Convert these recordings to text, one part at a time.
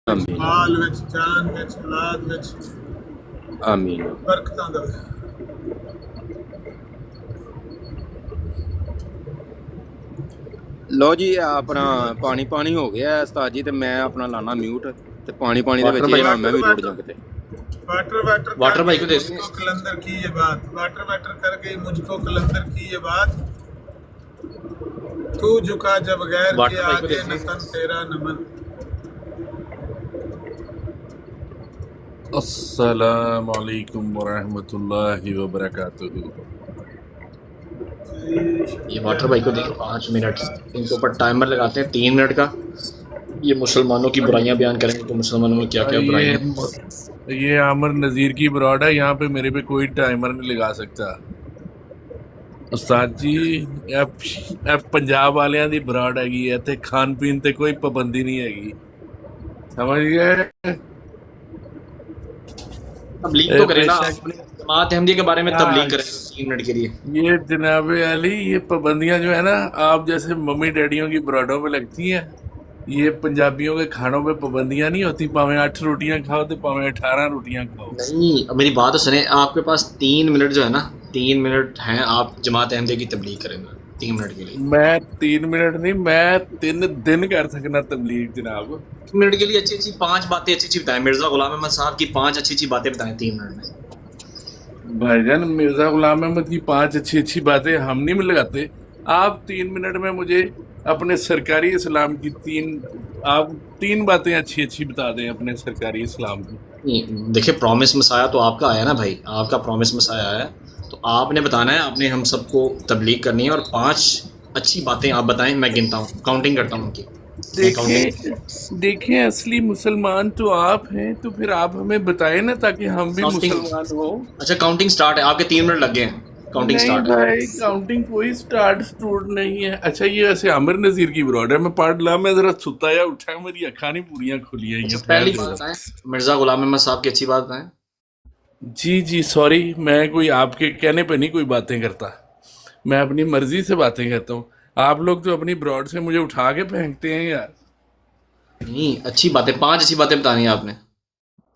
आमीन माल विच जान विच औलाद विच आमीन। बरकतां देवे। लो जी अपना पानी पानी हो गया है उस्ताद जी, तो मैं अपना लाना म्यूट ते पानी पानी दे वाटर विच भाई जेड़ा मैं वाटर भी रुड़ वाटर जा किते। वाटर वाटर कर वाटर भाई गई को दे देंगे। मुझको कलंदर की ये बात, वाटर वाटर कर गई मुझको कलंदर की ये बात। तू झुका जब गैर के वाटर भाई को दे आगे न देंगे। तन तेरा नमन। अस्सलाम वालेकुम वरहमतुल्लाहि वबरकातुहू। जी ये शुक्रिया वाटर भाई को देंगे 5 मिनट। इनके ऊपर टाइमर लगाते हैं 3 मिनट का। ये मुसलमानों की बुराइयां बयान करेंगे कि मुसलमानों में क्या क्या ये बुराइयां। ये आमिर नज़ीर की ब्रॉड है, यहाँ पे मेरे पे कोई टाइमर नहीं लगा सकता। उस्ताद जी ਇਹ पंजाब वालियां दी ब्रॉड हैगी है, इत्थे खान पीन ते कोई पाबंदी नहीं हैगी, समझ गए? तबलीग तो करें ना, आप बेशक अपने जमात अहमदिया के बारे में तबलीग आज करें 3 मिनट के लिए। ये जनाब अली, ये पाबंदियां जो है ना, आप जैसे मम्मी डैडियों की ब्रॉडों पे लगती हैं, ये पंजाबियों के खानों पे पाबंदियां नहीं होती। पावे 8 रोटियां खाओ तो पावे 18 रोटियां खाओ। नहीं, अब मेरी बात तो सुने। आपके पास 3 मिनट जो है ना, 3 मिनट हैं, आप जमात अहमदिया की तबलीग करेंगे 3 मिनट के लिए। मैं 3 मिनट नहीं, मैं 3 दिन कर सकना तबलीग जनाब। 3 मिनट के लिए अच्छी अच्छी 5 बातें अच्छी अच्छी बताएं। मिर्जा गुलाम अहमद साहब की 5 अच्छी अच्छी बातें बताएं 3 मिनट में। भाईजान मिर्जा गुलाम अहमद की 5 अच्छी अच्छी बातें हम नहीं लगाते। आप 3 मिनट में मुझे अपने सरकारी इस्लाम की आप 3 बातें अच्छी अच्छी बता दें अपने सरकारी इस्लाम की। नहीं, देखिए, प्रॉमिस मसाया तो आपका आया ना भाई, आपका प्रॉमिस मसाया आया है, तो आपने बताना है, आपने हम सबको तबलीग करनी है। और 5 अच्छी बातें आप बताएं, मैं गिनता हूँ, काउंटिंग करता हूँ उनकी। मैं काउंटिंग। देखें देखें असली मुसलमान तो आप हैं, तो फिर आप हमें बताएं ना, ताकि हम भी काउंटिंग। मुसलमान हो। अच्छा, काउंटिंग स्टार्ट है। आपके 3 मिनट लग गए हैं, काउंटिंग नहीं स्टार्ट है। भाई, काउंटिंग कोई स्टूड नहीं है। अच्छा, ये वैसे आमिर नज़ीर की ब्रॉड है, मैं पढ़ ला, मैं जरा सुता या उठा, मेरी अखा नहीं पूरियां खुली अच्छा, हैं पहली फैल बात जरा। बताएं, मिर्जा गुलाम अहमद साहब की अच्छी बात बताएं। जी जी सॉरी, मैं कोई आपके कहने पे नहीं कोई बातें करता, मैं अपनी मर्जी से बातें करता हूँ। आप लोग तो अपनी ब्रॉड से मुझे उठा के फेंकते हैं यार। नहीं, अच्छी बातें, 5 अच्छी बातें बतानी है आपने।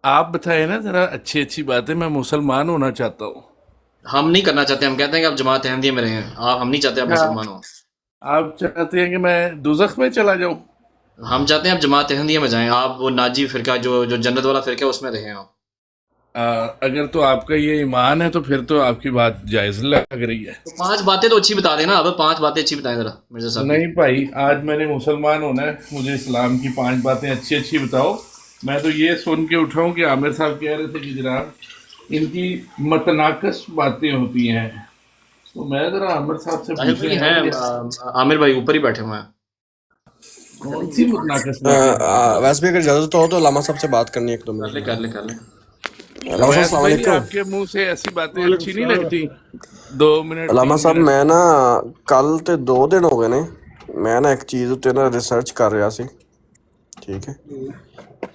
आप बताएं ना जरा अच्छी अच्छी बातें, मैं मुसलमान होना चाहता हूँ। हम नहीं करना चाहते, हम कहते हैं कि आप जमात अहमदिया में रहें। हम नहीं चाहते आप क्या मुसलमान हो। आप चाहते हैं कि मैं दोजख में चला जाऊं? हम चाहते हैं आप जमात अहमदिया में जाएं। आप वो नाजी फिरका, जो जन्नत वाला फिरका है, उसमें रहें आप। अगर तो आपका ये ईमान है तो फिर तो आपकी बात जायज़ लग रही है। तो 5 बातें तो अच्छी बता देना। अब 5 बातें अच्छी बताएं जरा मिर्जा साहब की। नहीं भाई, आज मैंने मुसलमान होना है, मुझे इस्लाम की 5 बातें अच्छी अच्छी बताओ। मैं तो ये सुन के उठा हूँ कि आमिर साहब कह रहे थे कि जनाब इनकी मतनाकस बातें होती हैं, तो मैं जरा आमिर साहब से जाहिर पूछे है हैं कि आमिर भाई ऊपर ही बैठे हुए हैं। कौन सी मतनाकस बातें होती हैं। वैसे भी अगर इजाजत हो तो लामा साहब से बात करनी है 1-2 मिनट कर ले में। कर ले कर ले। लामा साहब अवैस अस्सलाम भाई, वालेकुम। आपके मुंह से ऐसी बातें वालेकुम अच्छी नहीं सलाम। लगती। 2 मिनट लामा तीन साहब मिनट मैं ना ਕੱਲ ਤੇ 2 ਦਿਨ ਹੋ ਗਏ ਨੇ, ਮੈਂ ਨਾ ਇੱਕ ਚੀਜ਼ ਉੱਤੇ ਨਾ ਰਿਸਰਚ ਕਰ ਰਿਹਾ ਸੀ, ਠੀਕ ਹੈ,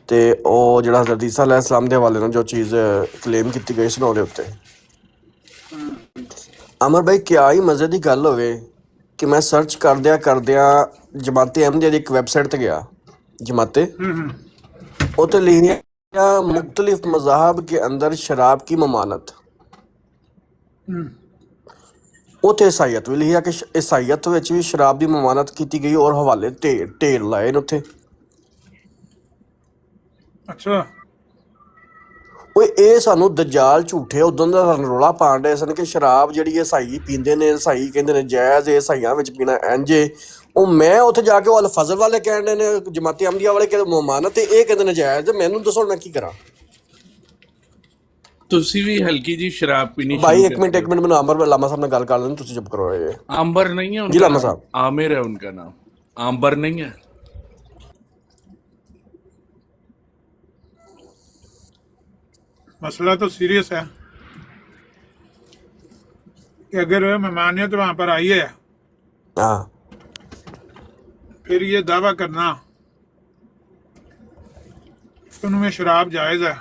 ਤੇ ਉਹ ਜਿਹੜਾ ਹਜ਼ਰਤ ਈਸਾ अलैहिस्सलाम ਦੇ ਹਵਾਲੇ ਨਾਲ ਜੋ ਚੀਜ਼ ਕਲੇਮ ਕੀਤੀ ਗਈ ਸੀ ਨਾ ਉਹਦੇ ਉੱਤੇ, ਅਮਰ ਭਾਈ ਕਿਆ ਹੀ ਮਜ਼ੇ ਦੀ ਗੱਲ ਹੋਵੇ ਕਿ ਮੈਂ ਸਰਚ ਕਰਦਿਆਂ ਜਮਾਤੇ ਅਹਿਮਦੀਆ ਦੀ ਇੱਕ ਵੈਬਸਾਈਟ ਤੇ ਗਿਆ, जमाते ਉੱਤੇ लिखा मुख्तलिफ मज़ाहब के अंदर शराब की ममानत। ਉੱਥੇ ਈਸਾਈਅਤ ਵੀ ਲਿਖਿਆ ਕਿ ਈਸਾਈਅਤ ਵਿੱਚ ਵੀ ਸ਼ਰਾਬ ਦੀ ਮਮਾਨਤ ਕੀਤੀ ਗਈ ਔਰ ਹਵਾਲੇ ਢੇਰ ਲਾਏ ਨੇ ਉੱਥੇ। अच्छा ਓਏ ਇਹ ਸਾਨੂੰ ਦਜਾਲ ਝੂਠੇ ਉਦੋਂ ਦਾ ਸਾਨੂੰ ਰੌਲਾ ਪਾਉਣ ਡਏ ਸਨ ਕਿ ਸ਼ਰਾਬ ਜਿਹੜੀ ਈਸਾਈ ਪੀਂਦੇ ਨੇ, ਈਸਾਈ ਕਹਿੰਦੇ ਨੇ ਜਾਇਜ਼, ਈਸਾਈਆਂ ਵਿੱਚ ਪੀਣਾ ਇੰਝ ਏ। ਉਹ ਮੈਂ ਉੱਥੇ ਜਾ ਕੇ ਉਹ ਅਲ ਫਜ਼ਲ ਵਾਲੇ ਕਹਿਣ ਡਏ ਨੇ, ਜਮਾਤੀ ਅਹਿਮਦੀਆ ਵਾਲੇ ਕਹਿੰਦੇ ਮਮਾਨਤ, ਤੇ ਇਹ ਕਹਿੰਦੇ ਨੇ ਜਾਇਜ਼। ਤੇ ਮੈਨੂੰ ਦੱਸੋ ਮੈਂ ਕੀ ਕਰਾਂ ਤੁਸੀਂ ਵੀ ਹਲਕੀ ਜੀ ਸ਼ਰਾਬ ਪੀਣੀ भाई? शुरू एक करते मिनट हो। ਮੈਨੂੰ ਆਮਰ ਲਾਮਾ ਸਾਹਿਬ ਨਾਲ ਗੱਲ ਕਰ ਲੈਣ, ਤੁਸੀਂ ਚੁੱਪ ਕਰੋ ਇਹ। आंबर नहीं है जी उनका लामा नाम, साहब। आमिर है उनका नाम, आंबर नहीं है। मसला तो सीरियस है कि अगर मेहमानियत वहां पर आई है, हाँ फिर ये दावा करना कि उनमें शराब जायज है,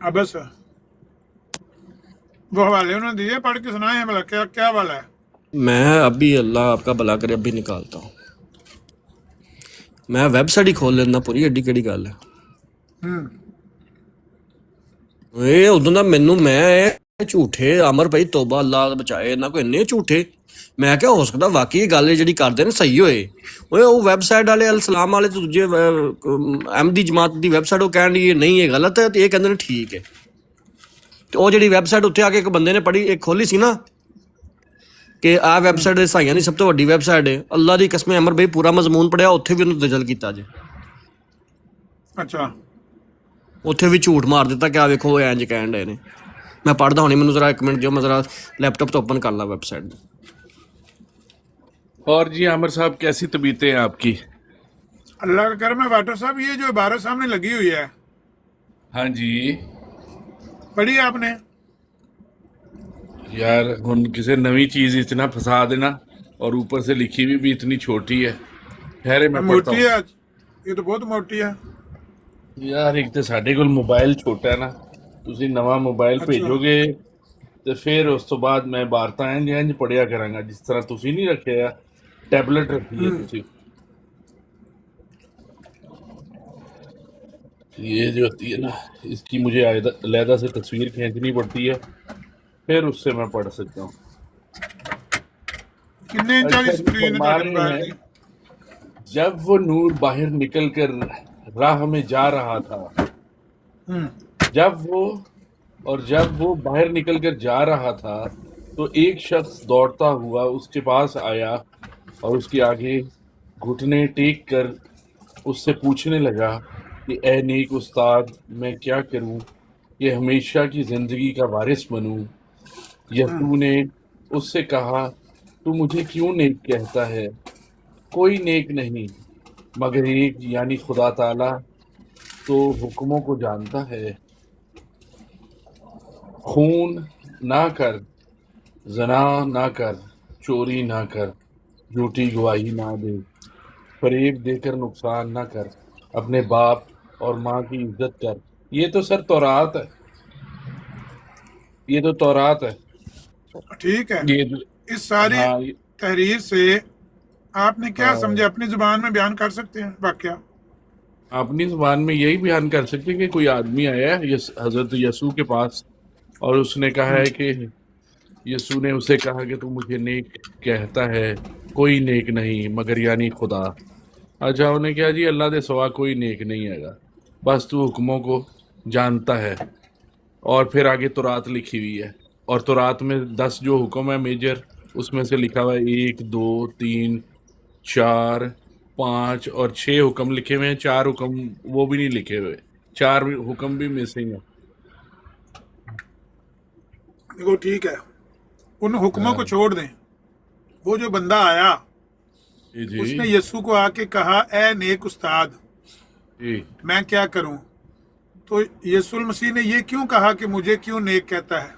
अब बस वो हवाले उन्होंने दिए, पढ़ के सुनाए हैं, भला क्या क्या वाला है। मैं अभी अल्लाह आपका भला करे अभी निकालता हूँ। मैं वैबसाइट ही खोल लेना पूरी, एडी किहड़ी गल है। ਇਹ ਉਦੋਂ ਦਾ ਮੈਨੂੰ ਮੈਂ ਇਹ ਝੂਠੇ ਅਮਰ ਭਾਈ ਤੋਬਾ ਅੱਲਾ ਬਚਾਏ ਇਹਨਾਂ ਕੋ ਇੰਨੇ ਝੂਠੇ। ਮੈਂ ਕਿਹਾ ਹੋ ਸਕਦਾ ਵਾਕਈ ਇਹ ਗੱਲ ਜਿਹੜੀ ਕਰਦੇ ਨੇ ਸਹੀ ਹੋਏ। ਓਏ ਉਹ ਵੈਬਸਾਈਟ ਵਾਲੇ ਅਲ ਸਲਾਮ ਵਾਲੇ ਤੇ ਦੂਜੇ ਅਹਿਮਦੀ ਜਮਾਤ ਦੀ ਵੈਬਸਾਈਟ ਉਹ ਕਹਿਣ ਦੀ ਨਹੀਂ ਇਹ ਗਲਤ ਹੈ ਤੇ ਇਹ ਕਹਿੰਦੇ ਨੇ ਠੀਕ ਹੈ। ਤੇ ਉਹ ਜਿਹੜੀ ਵੈਬਸਾਈਟ ਉੱਥੇ ਆ ਕੇ ਇੱਕ ਬੰਦੇ ਨੇ ਪੜ੍ਹੀ ਇੱਕ ਖੋਲੀ ਸੀ ਨਾ ਕਿ ਆਹ ਵੈਬਸਾਈਟ ਈਸਾਈਆਂ ਦੀ ਸਭ ਤੋਂ ਵੱਡੀ ਵੈਬਸਾਈਟ ਹੈ, ਅੱਲਾ ਦੀ ਕਸਮ ਅਮਰ ਭਾਈ ਪੂਰਾ ਮਜ਼ਮੂਨ ਪੜਿਆ ਉੱਥੇ ਵੀ ਉਹਨੂੰ ਦਜਲ ਕੀਤਾ ਜੇ। ਅੱਛਾ ਉੱਥੇ ਵੀ ਝੂਠ ਮਾਰ ਦਿੱਤਾ ਕਿ ਆ ਵੇਖੋ ਇਹ ਇੰਜ ਕਹਿਣ ਡਏ ਨੇ। ਮੈਂ ਪੜ੍ਹਦਾ ਹੁਣੀ, ਮੈਨੂੰ ਜ਼ਰਾ 1 ਮਿੰਟ ਦਿਓ, ਮੈਂ ਜ਼ਰਾ ਲੈਪਟਾਪ ਤੋਂ ਓਪਨ ਕਰ ਲਾ ਵੈਬਸਾਈਟ। और जी आमिर साहब कैसी तबीयतें हैं आपकी? अल्लाह का करम है वाटर साहब, ये जो इबारत सामने लगी हुई है हाँ जी पढ़ी आपने? यार हुन किसी नवी चीज इतना फंसा देना और ऊपर से लिखी भी इतनी छोटी है। ठहरे मैं पढ़ता मोटी हूँ। है, ये तो बहुत मोटी है। यार एक तो साढ़े कोल मोबाइल छोटा है ना, तुसी नवा मोबाइल भेजोगे तो फिर उस तो बाद मैं वारता इंज पढ़िया करांगा जिस तरह तुसी नहीं रखे है टैबलेट रखी है तुसी। ये जो होती है ना इसकी मुझे अलहदा से तस्वीर खींचनी पड़ती है, फिर उससे मैं पढ़ सकता हूँ। कितने इंच वाली अच्छा, स्क्रीन है फरमा तुम्हारे रहे मोबाइल हैं, की? जब वो नूर बाहर निकल कर राह में जा रहा था, जब वो बाहर निकल कर जा रहा था तो एक शख्स दौड़ता हुआ उसके पास आया और उसके आगे घुटने टेक कर उससे पूछने लगा कि ए नेक उस्ताद, मैं क्या करूं कि हमेशा की ज़िंदगी का वारिस बनूं। यसू ने उससे कहा, तू मुझे क्यों नेक कहता है? कोई नेक नहीं मगर एक, यानी खुदा ताला तो हुक्मों को जानता है। खून ना कर, जना ना कर, चोरी ना कर, झूठी गवाही ना दे, फरेब देकर नुकसान ना कर, अपने बाप और माँ की इज्जत कर। ये तो सर तौरात है, ये तो तौरात है। ठीक है। ये तो- इस सारी हाँ तहरीर से आपने क्या समझे, अपनी जुबान में बयान कर सकते हैं वाकया? अपनी जुबान में यही बयान कर सकते हैं कि कोई आदमी आया है हजरत यसू के पास और उसने कहा है कि यसू ने उसे कहा कि तू मुझे नेक कहता है, कोई नेक नहीं मगर यानी खुदा। अच्छा उन्हें क्या जी, अल्लाह दे सिवा कोई नेक नहीं हैगा, बस तू हुक्मों को जानता है। और फिर आगे तौरात लिखी हुई है और तौरात में 10 जो हुक्म है मेजर, उसमें से लिखा हुआ है 1 2 3 4 5 और 6 हुक्म लिखे हुए हैं। 4 हुक्म वो भी नहीं लिखे हुए, 4 हुक्म भी मिसिंग है। देखो ठीक है, उन हुक्मों को छोड़ दें। वो जो बंदा आया जी जी उसने यस्सु को आके कहा, ए नेक उस्ताद, जी मैं क्या करूं? तो यस्सुल मसीह ने ये क्यों कहा कि मुझे क्यों नेक कहता है?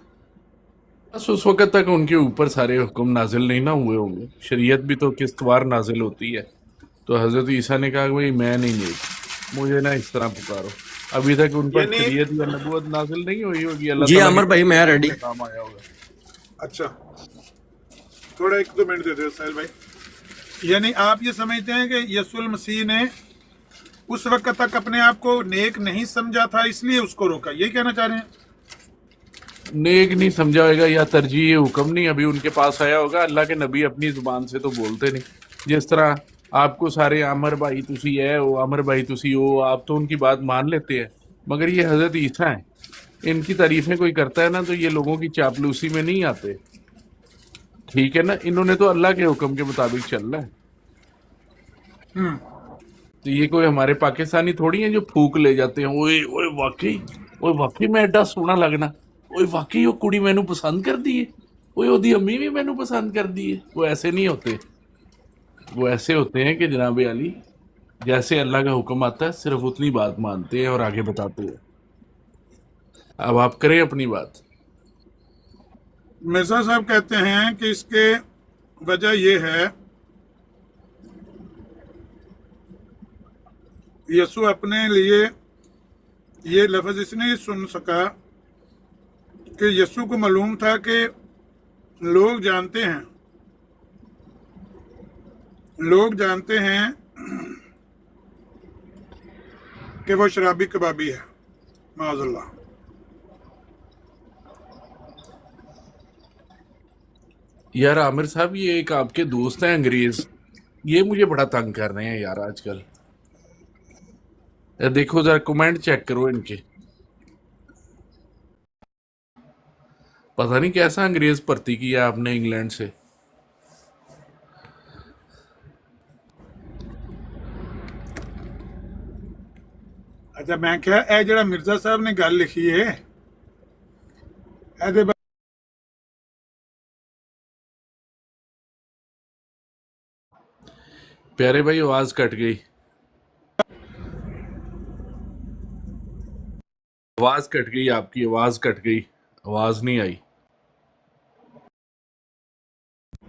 बस उस वक्त तक उनके ऊपर सारे हुक्म नाजिल नहीं ना हुए होंगे। शरीयत भी तो किस्तवार नाजिल होती है। तो हजरत ईसा ने कहा भाई मैं नहीं नेक, मुझे ना इस तरह पुकारो। अभी तक उन पर यानी- शरीयत या नबूवत नाजिल नहीं हुई होगी। अल्लाह जी ताला अमर के भाई मैं रेडी। काम आया होगा। अच्छा थोड़ा 1-2 मिनट दे दो साहिल भाई। यानी आप ये समझते हैं कि यस्सुल मसीह ने उस वक्त तक अपने आप को नेक नहीं समझा था, इसलिए उसको रोका, ये कहना चाह रहे हैं? नेक नहीं समझा होगा या तरजीह हुक्म नहीं अभी उनके पास आया होगा। अल्लाह के नबी अपनी जुबान से तो बोलते नहीं। जिस तरह आपको सारे अमर भाई तुसी है वो, अमर भाई तुसी हो, आप तो उनकी बात मान लेते हैं। मगर ये हजरत ईसा हैं, इनकी तारीफें कोई करता है ना तो ये लोगों की चापलूसी में नहीं आते। ठीक है ना, इन्होंने तो अल्लाह के हुक्म के मुताबिक चलना है। तो ये कोई हमारे पाकिस्तानी थोड़ी हैं जो फूक ले जाते हैं। ओए ओए वाकई मैं एडा सोहना लगना, ओए वाकई वो कुड़ी मैनू पसंद कर दी है, ओए ओदी अम्मी भी मैनू पसंद कर दी है। वो ऐसे नहीं होते। वो ऐसे होते हैं कि जनाब अली जैसे अल्लाह का हुक्म आता है सिर्फ उतनी बात मानते हैं और आगे बताते हैं। अब आप करें अपनी बात। मिर्जा साहब कहते हैं कि इसके वजह ये है, यीशु अपने लिए ये लफ्ज़ इसलिए सुन सका कि यीशु को मालूम था कि लोग जानते हैं कि वो शराबी कबाबी है, माज़अल्लाह। यार आमिर साहब, ये एक आपके दोस्त हैं अंग्रेज, ये मुझे बड़ा तंग कर रहे हैं यार आजकल। यार देखो जरा कमेंट चेक करो इनके, पता नहीं कैसा अंग्रेज भर्ती किया आपने इंग्लैंड से। अच्छा, मैं क्या ए जड़ा मिर्जा साहब ने गल लिखी है ਇਹਦੇ प्यारे भाई आवाज कट गई, आवाज कट गई, आपकी आवाज कट गई, आवाज नहीं आई।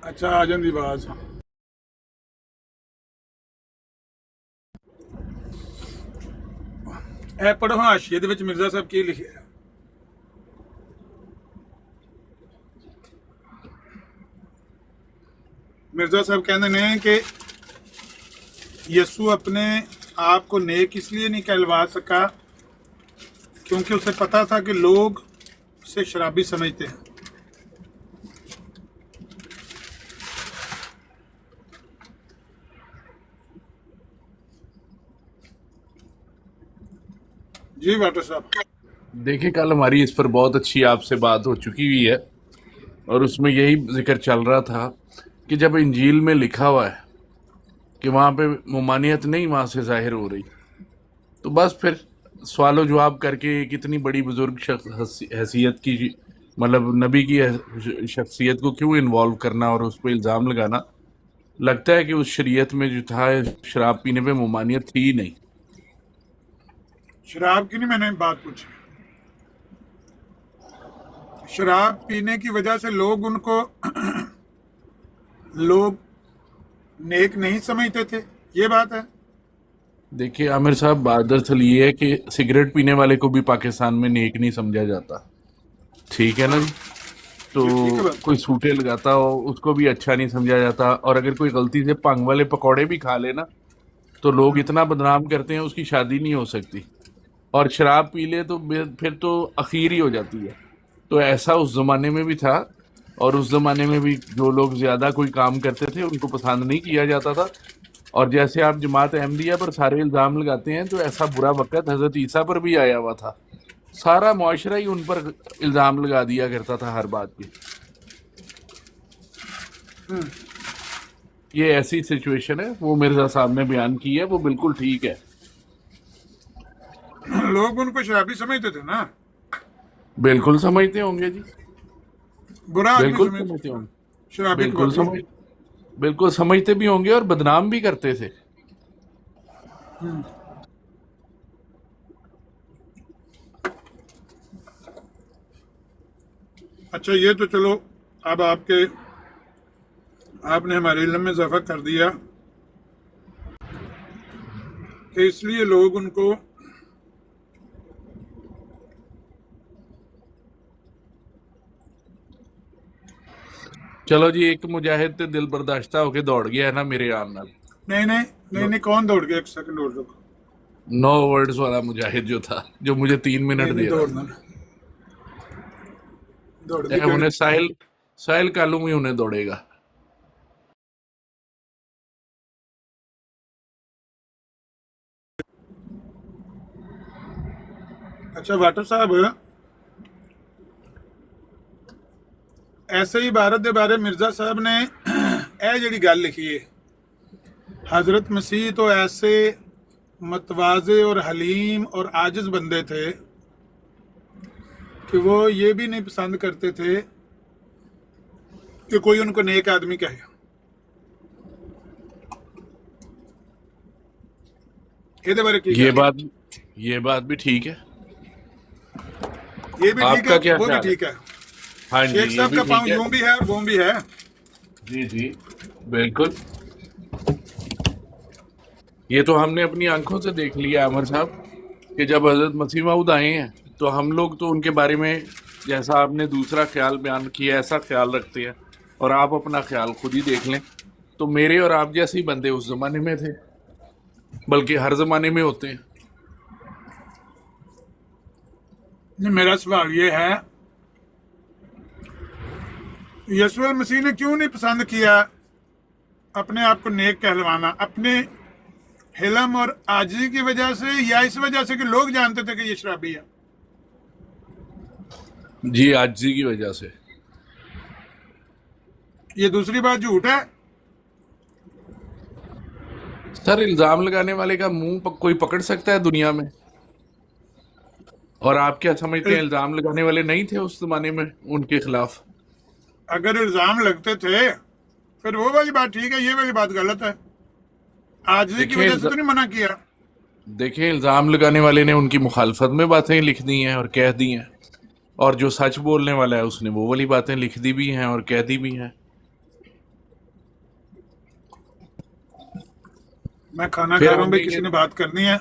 अच्छा आ ਜਾਂਦੀ आवाज। ਇਹ ਪੜੋ ਹਾਸ਼ੀਏ ਦੇ ਵਿੱਚ ਮਿਰਜ਼ਾ ਸਾਹਿਬ ਕੀ ਲਿਖਿਆ ਹੈ। मिर्जा साहब कहते हैं कि यसू अपने आप को नेक इसलिए नहीं कहलवा सका क्योंकि उसे पता था कि लोग उसे शराबी समझते हैं। जी वाटर साहब, देखिए कल हमारी इस पर बहुत अच्छी आपसे बात हो चुकी हुई है और उसमें यही जिक्र चल रहा था कि जब इंजील में लिखा हुआ है कि वहाँ पे मुमानियत नहीं वहाँ से जाहिर हो रही, तो बस फिर सवाल जवाब करके एक इतनी बड़ी बुजुर्ग हैसियत की, मतलब नबी की शख्सियत को क्यों इन्वॉल्व करना और उस पर इल्ज़ाम लगाना। लगता है कि उस शरीयत में जो था शराब पीने पे मुमानियत थी ही नहीं। शराब की नहीं मैंने बात पूछी, शराब पीने की वजह से लोग उनको लोग नेक नहीं समझते थे, ये बात है। देखिए आमिर साहब, बात दरअसल ये है कि सिगरेट पीने वाले को भी पाकिस्तान में नेक नहीं समझा जाता, ठीक है ना जी। तो ठीक है बात। कोई सूटे लगाता हो उसको भी अच्छा नहीं समझा जाता, और अगर कोई गलती से भंग वाले पकौड़े भी खा लेना तो लोग इतना बदनाम करते हैं उसकी शादी नहीं हो सकती, और शराब पी ले तो फिर तो अखीर ही हो जाती है। तो ऐसा उस ज़माने में भी था, और उस ज़माने में भी जो लोग ज़्यादा कोई काम करते थे उनको पसंद नहीं किया जाता था। और जैसे आप जमात अहमदिया पर सारे इल्ज़ाम लगाते हैं, तो ऐसा बुरा वक़्त हज़रत ईसा पर भी आया हुआ था, सारा मुआशरा ही उन पर इल्ज़ाम लगा दिया करता था हर बात पे। ये ऐसी सिचुएशन है, वो मिर्ज़ा साहब ने बयान की है, वो बिल्कुल ठीक है। लोग उनको शराबी समझते थे ना, बिल्कुल समझते होंगे जी, बुरा आदमी बिल्कुल समझते समझते होंगे, शराबी बिल्कुल कबाबी। बिल्कुल समझते भी होंगे और बदनाम भी करते थे। अच्छा ये तो चलो, अब आपने हमारे इल्म में इजाफा कर दिया कि इसलिए लोग उनको चलो जी, एक मुजाहिद ते दिल बर्दाश्ता होके दौड़ गया है ना मेरे आम नाल। नहीं कौन दौड़ गया, एक सेकंड और रुको। 9 वर्ड्स वाला मुजाहिद जो था, जो मुझे 3 मिनट दे रहा दौड़ना दौड़ था, उन्हें साहिल कालू ही उन्हें दौड़ेगा। अच्छा वाटर साहब, ऐसे ही भारत के बारे मिर्जा साहब ने यह जी गल लिखी है, हजरत मसीह तो ऐसे मतवाजे और हलीम और आजिज बंदे थे कि वो ये भी नहीं पसंद करते थे कि कोई उनको नेक आदमी कहे। ਇਹਦੇ बारे की ये बात भी ठीक है। ये भी ठीक आपका है, क्या वो भी ख्याल है? ठीक है। हाँ जी, शेख ये साहब भी का पाँव ठीक है। यूं भी है और वो भी है। जी जी बिल्कुल, ये तो हमने अपनी आंखों से देख लिया अमर साहब कि जब हजरत मसीह मऊद आए हैं तो हम लोग तो उनके बारे में, जैसा आपने दूसरा ख्याल बयान किया, ऐसा ख्याल रखते हैं, और आप अपना ख्याल खुद ही देख लें, तो मेरे और आप जैसे ही बंदे उस ज़माने में थे, बल्कि हर ज़माने में होते हैं। मेरा सवाल ये है, यीशु मसीह ने क्यों नहीं पसंद किया अपने आप को नेक कहलवाना? अपने हिलम और आजिज़ी की वजह से, या इस वजह से कि लोग जानते थे कि ये शराबी है? जी आजी की वजह से। ये दूसरी बात झूठ है। सर इल्जाम लगाने वाले का मुंह कोई पकड़ सकता है दुनिया में? और आप क्या समझते हैं इल्जाम लगाने वाले नहीं थे उस जमाने में उनके खिलाफ? अगर इल्जाम लगते थे फिर वो वाली बात ठीक है, ये वाली बात गलत है। आजिज़ी की देखिए वजह से तो नहीं मना किया। देखिए इल्जाम लगाने वाले ने उनकी मुखालफत में बातें लिख दी हैं और कह दी हैं, और जो सच बोलने वाला है उसने वो वाली बातें लिख दी भी हैं और कह दी भी हैं। मैं खाना फिर खा रहा हूँ भाई, हमने किसी ये ने बात करनी है?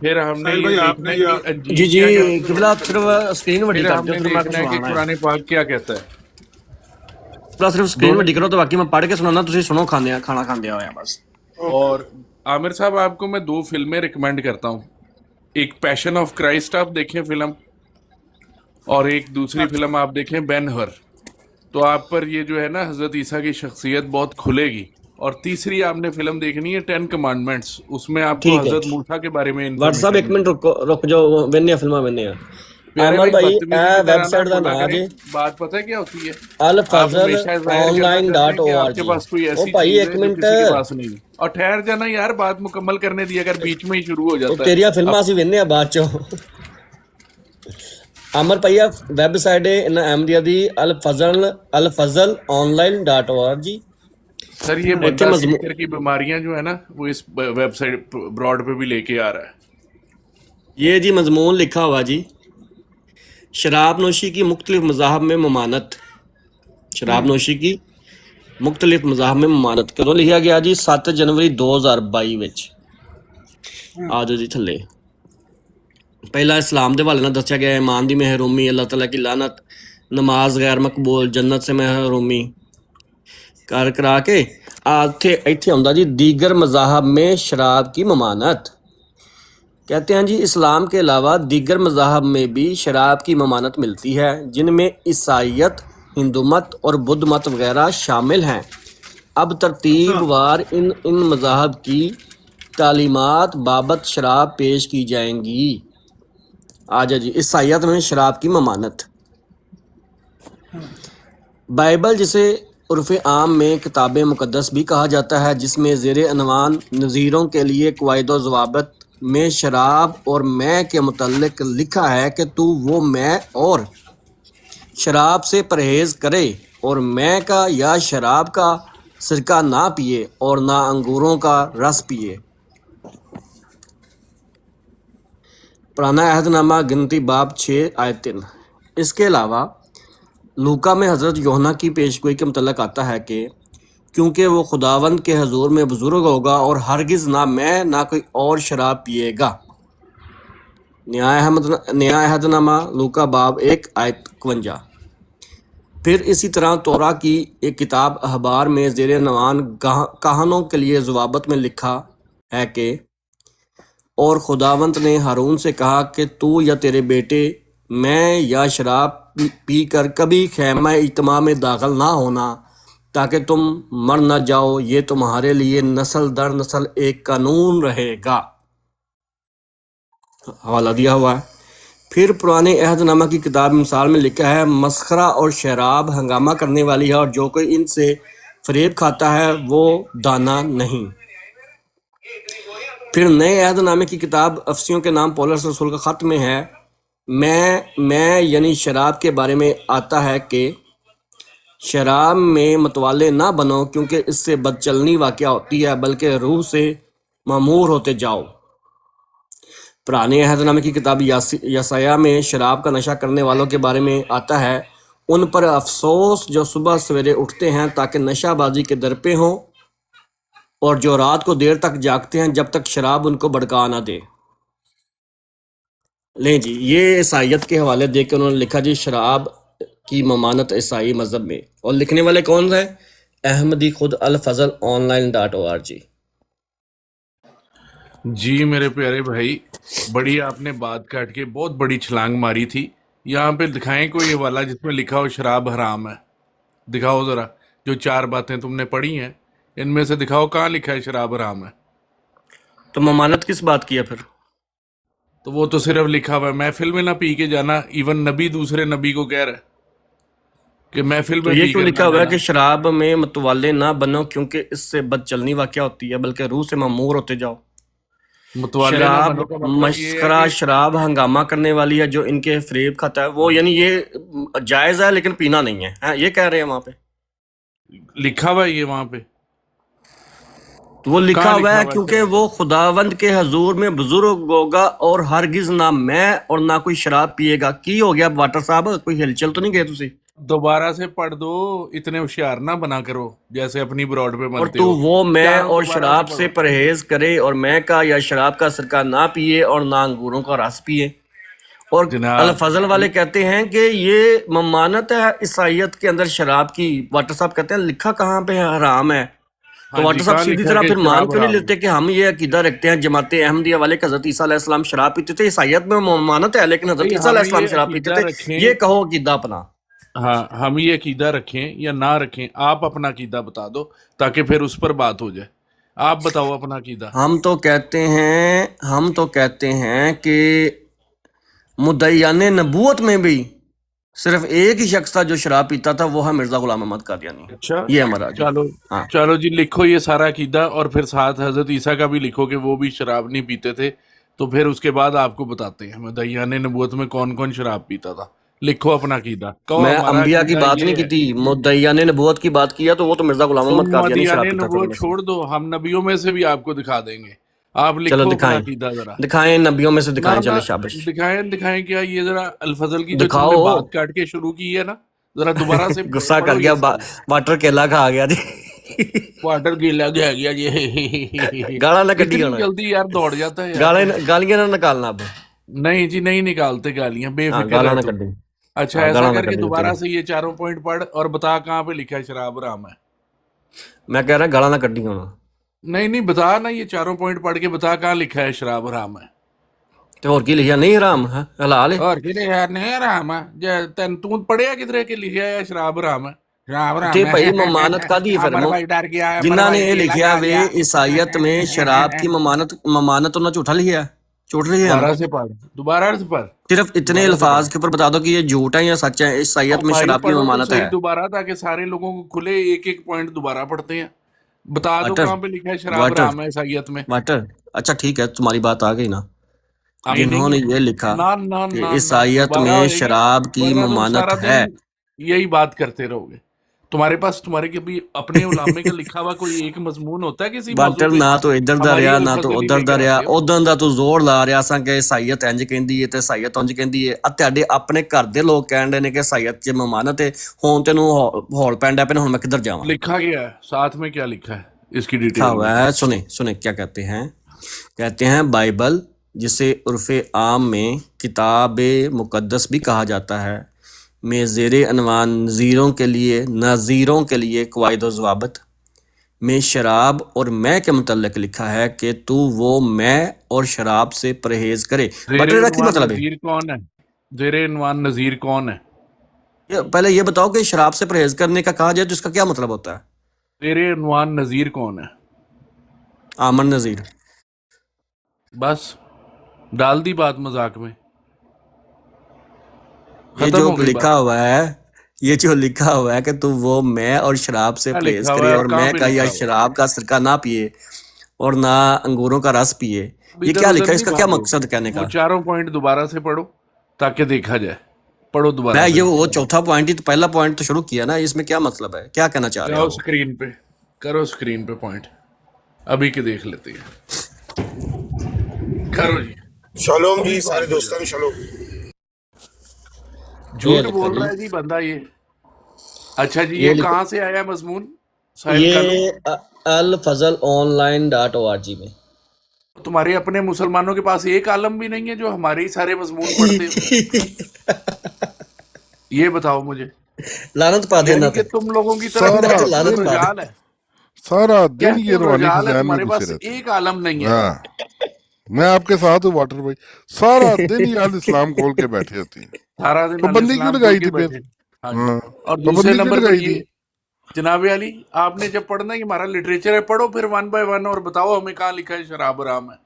फिर हमने साहिल ये भाई, देखना आपने है या कि अंजीर जी जी क्या कहता है। किबला सिर्फ स्क्रीन वड्डी फिर कर हमने दो, फिर मैं कुछ देखना है कि सुनाना है। कुरान पाक क्या कहता है। किबला सिर्फ स्क्रीन दोनों वड्डी करो तो बाकी मैं पढ़ के सुनाना, तुसी सुनो खाने खाना खांदे होया बस। और आमिर साहब आपको मैं 2 फिल्में रिकमेंड करता हूँ। एक पैशन ऑफ क्राइस्ट आप देखें फिल्म, और एक दूसरी फिल्म आप देखें बेन हर। तो आप पर ये जो है ना हजरत ईसा की शख्सियत बहुत खुलेगी। और तीसरी आपने फिल्म देखनी है 10 कमांडमेंट्स, उसमें आपको ठीक है हजरत मूसा के बारे में व्हाट्सएप इंफॉर्मेशन एक मिनट मिलेगी। रुक जाओ, वेन्ने फिल्मा वेन्ने आ। प्यारे अमर भाई भाई बदतमीजी ए की तरह ना वेबसाइट दा बोला नाम करें, जी बात पता है क्या होती है? अल आप फजल हमेशा जाहिर करना ऑनलाइन चाहते डॉट हैं कि ओ आर आपके जी। पास कोई ओ ऐसी भाई चीज एक है जो मिनट, किसी के पास नहीं है। और ठहर जाना यार, बात मुकम्मल करने दिया अगर बीच में ही शुरू हो ओ जाता है। तेरिया फिल्मा अब ਅਸੀਂ वेन्ने आ बाद चो। अमर भैया वेबसाइट है इन Ahmadiyya the Al Fazl online dot O R G. Sir ये इतने बंदा मजमू सीकर की बीमारियां जो है ना वो इस वेबसाइट ब्रॉड पे भी लेके आ रहा है। ये जी मजमून लिखा हुआ जी, शराब नोशी की मुख्तलिफ मज़ाहब में ममानत। शराब नोशी की मुख्तलिफ मज़ाहब में ममानत कदों लिखा गया जी? 7 जनवरी 2022 ਵਿੱਚ। आ जाओ जी थले। पहला इस्लाम के हवाले नाल दस्सिया गया ईमान की महरूमी, अल्लाह तला की लानत, नमाज गैर मकबूल, जन्नत से महरूमी कर करा के इत्थे इत्थे आउंदा जी दीगर मज़ाहब में शराब की ममानत। कहते हैं जी इस्लाम के अलावा दीगर मज़ाहब में भी शराब की ममानत मिलती है, जिनमें ईसाइयत, हिंदू मत और बुद्ध मत वगैरह शामिल हैं। अब तरतीब वार इन इन मज़ाहब की तालीमात बाबत शराब पेश की जाएंगी। आजा जी, ईसाइयत में शराब की ममानत। बाइबल, जिसे उर्फ़ आम में किताब मुक़द्दस भी कहा जाता है, जिसमें ज़ेर अनवान नज़ीरों के लिए क़वाइद व ज़वाबित में शराब और मै के मुतल्लिक़ लिखा है कि तू वो मै और शराब से परहेज़ करे, और मै का या शराब का सिरका ना पिए और ना अंगूरों का रस पिए। पुराना अहदनामा गिनती बाब 6 आयत 3। इसके अलावा लूका में हज़रत यूहन्ना की पेशगोई के मुतल्लिक़ आता है कि क्योंकि वो खुदावंद के हजूर में बुजुर्ग होगा और हरगिज़ ना मैं ना कोई और शराब पिएगा। नया अहदनामा लूका बाब 1 आयत 51। फिर इसी तरह तौरा की एक किताब अखबार में ज़ेर नवान कहानों के लिए ज़वाबत में लिखा है कि और खुदावंत ने हारून से कहा कि तू या तेरे बेटे मैं या शराब पी कर कभी खैमा इज्तिमा में दाखिल ना होना, ताकि तुम मर न जाओ। ये तुम्हारे लिए नस्ल दर नस्ल एक कानून रहेगा। हवाला दिया हुआ है। फिर पुराने अहदनामा की किताब मिसाल में लिखा है मस्खरा और शराब हंगामा करने वाली है, और जो कोई इनसे फरेब खाता है वो दाना नहीं। फिर नए अहदनामे की किताब अफसियों के नाम पौलुस रसूल का ख़त में है मैं यानी शराब के बारे में आता है कि शराब में मतवाले ना बनो, क्योंकि इससे बदचलनी वाक़या होती है, बल्कि रूह से मामूर होते जाओ। पुराने अहदनामे की किताब यसाया में शराब का नशा करने वालों के बारे में आता है, उन पर अफसोस जो सुबह सवेरे उठते हैं ताकि नशाबाजी के दर पे हों, और जो रात को देर तक जागते हैं जब तक शराब उनको भड़का ना दे। लें जी, ये ईसाइयत के हवाले दे के उन्होंने लिखा जी शराब की ममानत ईसाई मज़हब में। और लिखने वाले कौन है? अहमदी खुद Al Fazl online dot O R G. जी मेरे प्यारे भाई, बड़ी आपने बात काट के बहुत बड़ी छलांग मारी थी यहाँ पे दिखाएं कोई हवाला जिसमें लिखा हो शराब हराम है, दिखाओ जरा। जो 4 बातें तुमने पढ़ी हैं इनमें से दिखाओ कहाँ लिखा है शराब हराम है। तो ममानत किस बात की है फिर? तो वो तो सिर्फ लिखा हुआ है, महफिल में ना पी के जाना। इवन नबी दूसरे नबी को कह रहा है कि महफिल तो में ये पी क्यों कर लिखा ना हुआ है जाना। कि शराब में मतवाले ना बनो क्योंकि इससे बदचलनी वाक़या होती है, बल्कि रूह से मामूर होते जाओ। मुतवाले ना शराब बनो का मतलब ये है मस्करा, कि शराब हंगामा करने वाली है, जो इनके फरेब खाता है वो, यानी ये जायज़ है लेकिन पीना नहीं है, हाँ, ये कह रहे हैं वहाँ पे। लिखा हुआ है ये वहां पे। तो वो लिखा कहाँ हुआ लिखा है हुआ है क्योंकि शराब? वो खुदावंद के हजूर में बुजुर्ग होगा और हरगिज ना मैं और ना कोई शराब पिएगा। की हो गया वाटर साहब, कोई हिलचल तो नहीं गए तुसी? दोबारा से पढ़ दो, इतने होशियार ना बना करो जैसे अपनी ब्रॉड पे और बनते तू हो। वो मैं चारों और दोबारा शराब से से पढ़ो। परहेज करे, और मैं का या शराब का सिरका ना पिए और ना अंगूरों का रस पिए। और अल जनाब फजल वाले कहते हैं कि ये ममानत है ईसाइयत के अंदर शराब की। वाटर साहब कहते हैं लिखा कहाँ पे है हराम है? तो हाँ जी, वाटर साहब कहाँ सीधी लिखा है तरह कि फिर मान शराब क्यों नहीं हराम है? लेते कि हम ये अकीदा रखते हैं जमात अहमदिया वाले कि हजरत ईसा अलैहिस्सलाम शराब पीते थे? ईसाइयत में ममानत है लेकिन हजरत भाई ईसा हम अलैहिस्सलाम ये शराब पीते अकीदा थे। ये रखें, कहो अकीदा अपना। हाँ हम ये अकीदा रखें या ना रखें, आप अपना अकीदा बता दो ताकि फिर उस पर बात हो जाए। आप बताओ अपना अकीदा। हम तो कहते हैं कि मुद्दईयान नबूवत में भी सिर्फ एक ही शख्स था जो शराब पीता था, वो है मिर्जा गुलाम अहमद कादियानी। अच्छा, ये हमारा जी। चलो हाँ, चलो जी, लिखो ये सारा अकीदा और फिर साथ हजरत ईसा का भी लिखो कि वो भी शराब नहीं पीते थे। तो फिर उसके बाद आपको बताते हैं मदईयान नबूवत में कौन कौन शराब पीता था। लिखो अपना अकीदा, कहो मैं हमारा अंबिया की अकीदा बात ये नहीं की है। थी, मुद्दईयान नबूवत की बात किया तो वो तो मिर्जा गुलाम तुम अहमद कादियानी मदीयान शराब पीता था नबूवत फिर इसमें। छोड़ दो, हम नबियों में से भी आपको दिखा देंगे। आप चलो लिखो अपना दिखाएं, अकीदा जरा। दिखाएं नबियों में से ना दिखाएं, ना, चलो शाबाश दिखाएं दिखाएं क्या? ये जरा अल-फजल की जो तुमने दिखाओ। बात काट के शुरू की है ना, जरा दोबारा से गुस्सा कर पढ़ो गया, ये सारी। वाटर केला खा गया जी। वाटर गिला गया ये। गाला ना कड्डी इतनी होना, जल्दी यार दौड़ जाता है यार गाले बंदा। गालियां ना निकालना अब। नहीं जी, नहीं निकालते गालियां, हाँ, बेफिक्र गाला रह ना तुम। कड्डी। अच्छा, हाँ, ऐसा गाला ना करके कड्डी दोबारा तेरी। से ये 4 पॉइंट पढ़ और बता कहाँ पे लिखा है शराब हराम है। मैं कह रहा गाला ना कड्डी होना। नहीं नहीं, बता ना, ये 4 पॉइंट पढ़ के बता कहाँ लिखा है शराब हराम है। तो और की लिखा नहीं हराम है, हलाल है। और किधरे यार नहीं हराम है? जे तेन तू पढ़िया किधरे के लिखा है शराब हराम है? शराब ते हराम भाई है। ममानत का दी फिर अमर भाई डर गया, अमर जिन्ना ने भाई ये केला लिखिया खा वे गया। ईसाइयत में शराब की ममानत उन्हें झूठा लिखा है, झूठ लिखा है ना। दोबारा से पढ़, दोबारा से पढ़, सिर्फ इतने दोबारा से पढ़। अल्फाज के ऊपर बता दो कि ये झूठ है या सच है। ईसाइयत और में भाई शराब की पढ़ो तो ममानत सही है। दोबारा, ताकि सारे लोगों को खुले। एक एक पॉइंट दोबारा पढ़ते हैं। बता दो वाटर कहाँ पे लिखा है शराब वाटर हराम है ईसाइयत में। वाटर अच्छा ठीक है, तुम्हारी बात आ गई ना। आई नहीं जिन्होंने है? ये लिखा ना ना कि ना ना, ईसाइयत दोबारा हो में जाएगी, शराब की वरना तुम ममानत सारा है। दिन यही बात करते रहोगे। तुम्हारे पास तुम्हारे के भी अपने उलामे का लिखा हुआ कोई एक मजमून होता है किसी मौजू वाटर पे? ना तो इधर दा हमारी रहा ना तो अल-फजल ही उधर दा लेकर रहा। आते हो। उधर ਦਾ ਤੂੰ ਜ਼ੋਰ ਲਾ ਰਿਹਾ ਸਾਂ ਕਿ ਈਸਾਈਅਤ ਇੰਜ ਕਹਿੰਦੀ ਏ ਤੇ ਈਸਾਈਅਤ ਉਂਝ ਕਹਿੰਦੀ ਏ। ਆ ਤੁਹਾਡੇ ਆਪਣੇ ਘਰ ਦੇ ਲੋਕ ਕਹਿੰਦੇ ਨੇ ਕਿ ਈਸਾਈਅਤ 'ਚ ਮਮਾਨਤ ਏ। ਹੁਣ ਤੈਨੂੰ ਹੌਲ ਪੈਂਦਾ ਪਿਆ, ਹੁਣ मैं किधर जावां। लिखा गया है साथ में, क्या लिखा है इसकी लिखा डिटेल हुआ में? है, सुने सुने क्या कहते हैं। कहते हैं बाइबल, जिसे उर्फ़ आम में किताब मुक़द्दस भी कहा जाता है, में ज़ेरे अनवान नज़ीरों के लिए क़वाइद व ज़वाबित में शराब और मैं के मुतल्लिक लिखा है कि तू वो मैं और शराब से परहेज करे। ज़ेरे बटर का क्या उन्वान मतलब है? नज़ीर कौन है? ज़ेरे उन्वान नज़ीर कौन है? पहले ये बताओ कि शराब से परहेज करने का कहा जाए तो इसका क्या मतलब होता है? ज़ेरे उन्वान नज़ीर कौन है? आमन नज़ीर। बस डाल दी बात मजाक में, ये खत्म जो हो गई लिखा बात। हुआ है, ये जो लिखा हुआ है कि तू वो मैं और शराब से क्या परहेज लिखा हुआ करे, है और और कहाँ मैं पे का या लिखा हुआ है? शराब का सिरका ना पिए और ना अंगूरों का रस पिए, अब ये इधर क्या उधर लिखा है? नहीं इसका क्या भागो, मकसद कहने वो का? 4 पॉइंट दोबारा से पढ़ो ताकि देखा जाए। पढ़ो दोबारा मैं से। ये वो चौथा पॉइंट ही तो, पहला पॉइंट तो शुरू किया ना, इसमें क्या मतलब है, क्या कहना चाह रहे जाओ हो? स्क्रीन पे, करो स्क्रीन पे पॉइंट, अभी के देख लेते हैं। करो जी। शालोम जी, सारे दोस्तों शालोम। झूठ लिखा बोल जी, रहा है जी बंदा ये। अच्छा जी, ये ये लिखा, कहाँ से आया मजमून? साहिल ये कालू, alfazalonline.org में। तुम्हारे अपने मुसलमानों के पास एक आलम भी नहीं है जो हमारे ही सारे मजमून पढ़ते हो? ये बताओ मुझे। लानत पा देना यानी कि थे। तुम लोगों की तरह सारा लानत दिन पा दे। रजाल है, सारा दिन कहते ये हो रवानी रजाल है, फजैल में तुम्हारे घुसे पास रहते हैं। एक आलम नहीं है। हाँ, मैं आपके साथ हूँ वाटर भाई, सारा दिन ही अल इस्लाम खोल के बैठे होती हैं। सारा दिन पाबंदी क्यों अल-इस्लाम लगाई खोल के थी फिर? बैठे। हाँ जी। हाँ, और दूसरे पाबंदी क्यों नंबर पर लगाई ये थी? जनाब अली, आपने जब पढ़ना ही हमारा लिटरेचर है, पढ़ो फिर 1 बाय 1 और बताओ हमें कहाँ लिखा है शराब हराम है।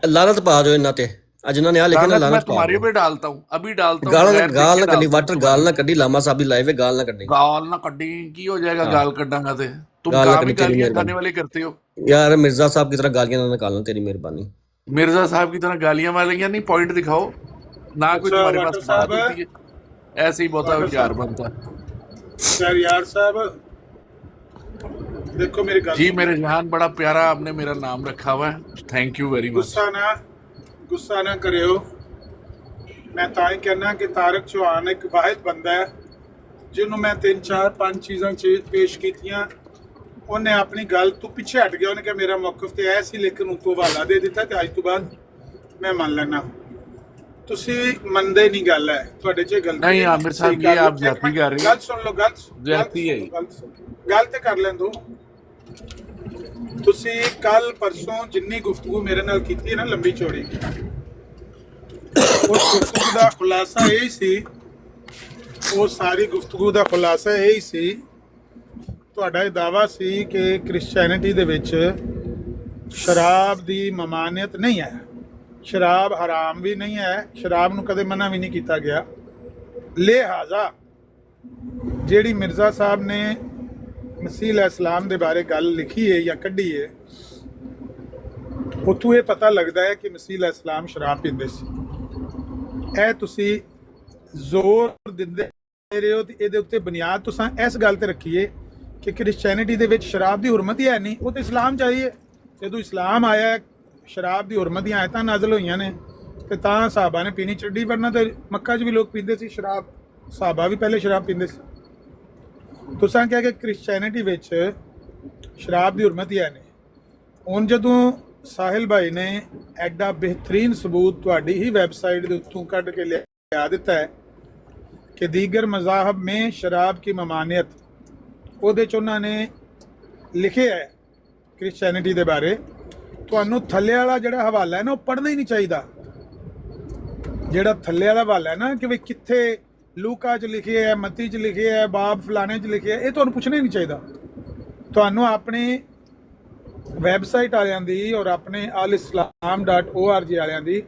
ਲਾਨਤ ਪਾ ਦਿਓ ਇਹਨਾਂ ਤੇ, ਅੱਜ ਇਹਨਾਂ ਨੇ ਆ ਲਿਖਿਆ ਨਾ लानत मैं ਲਾਨਤ ਪਾ तुम्हारे ਦਿਓ। पे डालता हूँ, अभी डालता हूँ, ਗਾਲ बगैर ਗਾਲ देखे ਨਾ ਕੱਢੀ डालता हूँ ਵਾਟਰ, ਗਾਲ तुम्हारे ਨਾ ਕੱਢੀ, ਲਾਮਾ ਸਾਹਿਬ ਦੀ ਲਾਈਵ ਹੈ, ਗਾਲ ਨਾ ਕੱਢੀ। गाल ना कड्डी की हो जाएगा, हाँ। गाल कड्डांगा ते तुम गाल ना काम कड्डी, ही तेरी गालियां मेहरबानी खाने वाले करते हो। यार मिर्जा साहब की तरह गालियां ना निकालना, तेरी मेहरबानी। मिर्जा साहब की तरह गालियां वालियां नहीं, पॉइंट दिखाओ ना, कोई अच्छा, तुम्हारे वाटर पास साहब बात होती है, ऐसे ही बहुत वाटर होशियार साहब। बनता है। शहरयार साहब देखो मेरी गल जी सुनो। मेरे जहान, बड़ा प्यारा आपने मेरा नाम रखा हुआ है, थैंक यू वेरी मच। गुस्सा ना करियो। मैं तां ही कहना कि तारक चौहान एक वाहिद बंदा है जिन्होंने मैं 3 4 5 चीज़ां पेश कीतियां, उन्हें अपनी गल तो पीछे हट गया, उन्हें कहा मेरा मौकफ तो है सी, लेकिन उतो हवाला दे दिता ते अज तो बाद मैं मान लेना। तुसी मनदे नहीं गल है, तुहाडे च गलती नहीं, है। आमिर साहब, सही ये गल- आप एक ज्यादती मिनट, कर रहे हो। गल सुन लो, ज्यादती है ये। गल ते कर लें दो। तुसी कल परसों जिन्नी गुफ्तगू मेरे नाल कीती है ना, लंबी चौड़ी, उस गुफ्तगू दा खुलासा यही सी, वो सारी गुफ्तगू दा खुलासा यही सी, ਤੁਹਾਡਾ ਇਹ ਦਾਵਾ ਸੀ ਕਿ ਕ੍ਰਿਸਚੀਅਨਿਟੀ ਦੇ ਵਿੱਚ ਸ਼ਰਾਬ ਦੀ ਮਮਾਨੀਅਤ ਨਹੀਂ ਹੈ, ਸ਼ਰਾਬ ਹਰਾਮ ਵੀ ਨਹੀਂ ਹੈ, ਸ਼ਰਾਬ ਨੂੰ ਕਦੇ ਮਨਾ ਵੀ ਨਹੀਂ ਕੀਤਾ ਗਿਆ। ਲਿਹਾਜ਼ਾ ਜਿਹੜੀ ਮਿਰਜ਼ਾ ਸਾਹਿਬ ਨੇ ਮਸੀਹ अलैहिस्सलाम ਦੇ ਬਾਰੇ ਗੱਲ ਲਿਖੀ ਹੈ ਜਾਂ ਕੱਢੀ ਹੈ, ਉੱਥੋਂ ਇਹ ਪਤਾ ਲੱਗਦਾ ਹੈ ਕਿ ਮਸੀਹ अलैहिस्सलाम ਸ਼ਰਾਬ ਪੀਂਦੇ ਸੀ। ਇਹ ਤੁਸੀਂ ਜ਼ੋਰ ਦਿੰਦੇ ਰਹੇ ਹੋ ਤੇ ਇਹਦੇ ਉੱਤੇ ਬੁਨਿਆਦ ਤੁਸੀਂ ਇਸ ਗੱਲ ਤੇ ਰੱਖੀਏ ਕਿ ਕ੍ਰਿਸਚੀਅਨਿਟੀ ਦੇ ਵਿੱਚ ਸ਼ਰਾਬ ਦੀ ਹੁਰਮਤ ਹੀ ਹੈ ਨਹੀਂ, ਉਹ ਤੇ ਇਸਲਾਮ ਚਾਹੀਏ। ਜਦੋਂ ਇਸਲਾਮ ਆਇਆ, ਸ਼ਰਾਬ ਦੀ ਹੁਰਮਤ ਦੀਆਂ ਆਇਤਾਂ ਨਾਜ਼ਲ ਹੋਈਆਂ ਨੇ ਤੇ ਤਾਂ ਸਾਹਬਾ ਨੇ ਪੀਣੀ ਛੱਡੀ, ਵਰਨਾ ਤੇ ਮੱਕਾ 'ਚ ਵੀ ਲੋਕ ਪੀਂਦੇ ਸੀ ਸ਼ਰਾਬ, ਸਾਹਬਾ ਵੀ ਪਹਿਲੇ ਸ਼ਰਾਬ ਪੀਂਦੇ ਸੀ। ਤੁਸੀਂ ਕਿਹਾ ਕਿ ਕ੍ਰਿਸਚੀਅਨਿਟੀ ਵਿੱਚ ਸ਼ਰਾਬ ਦੀ ਹੁਰਮਤ ਹੀ ਹੈ ਨਹੀਂ। ਹੁਣ ਜਦੋਂ ਸਾਹਿਲ ਭਾਈ ਨੇ ਐਡਾ ਬਿਹਤਰੀਨ ਸਬੂਤ ਤੁਹਾਡੀ ਹੀ ਵੈਬਸਾਈਟ ਦੇ ਉੱਤੋਂ ਕੱਢ ਕੇ ਲਿਆ ਦਿੱਤਾ ਹੈ ਕਿ ਦੀਗਰ ਮਜ਼ਾਹਬ में शराब की ममानियत, ਉਹਦੇ 'ਚ ਉਹਨਾਂ ਨੇ ਲਿਖਿਆ ਹੈ ਕ੍ਰਿਸਚੀਅਨਿਟੀ ਦੇ ਬਾਰੇ, ਤੁਹਾਨੂੰ ਥੱਲੇ ਵਾਲਾ ਜਿਹੜਾ ਹਵਾਲਾ ਹੈ ਨਾ, ਉਹ ਪੜ੍ਹਨਾ ਹੀ ਨਹੀਂ ਚਾਹੀਦਾ। ਜਿਹੜਾ ਥੱਲੇ ਵਾਲਾ ਹਵਾਲਾ ਹੈ ਨਾ ਕਿ ਵੀ ਕਿੱਥੇ ਲੂਕਾ 'ਚ ਲਿਖਿਆ ਹੈ, ਮਤੀ 'ਚ ਲਿਖਿਆ ਹੈ, ਬਾਬ ਫਲਾਣੇ 'ਚ ਲਿਖਿਆ ਹੈ, ਇਹ ਤੁਹਾਨੂੰ ਪੁੱਛਣਾ ਹੀ ਨਹੀਂ ਚਾਹੀਦਾ। ਤੁਹਾਨੂੰ ਆਪਣੇ ਵੈਬਸਾਈਟ ਵਾਲਿਆਂ ਦੀ ਔਰ ਆਪਣੇ alislam.org ਵਾਲਿਆਂ ਦੀ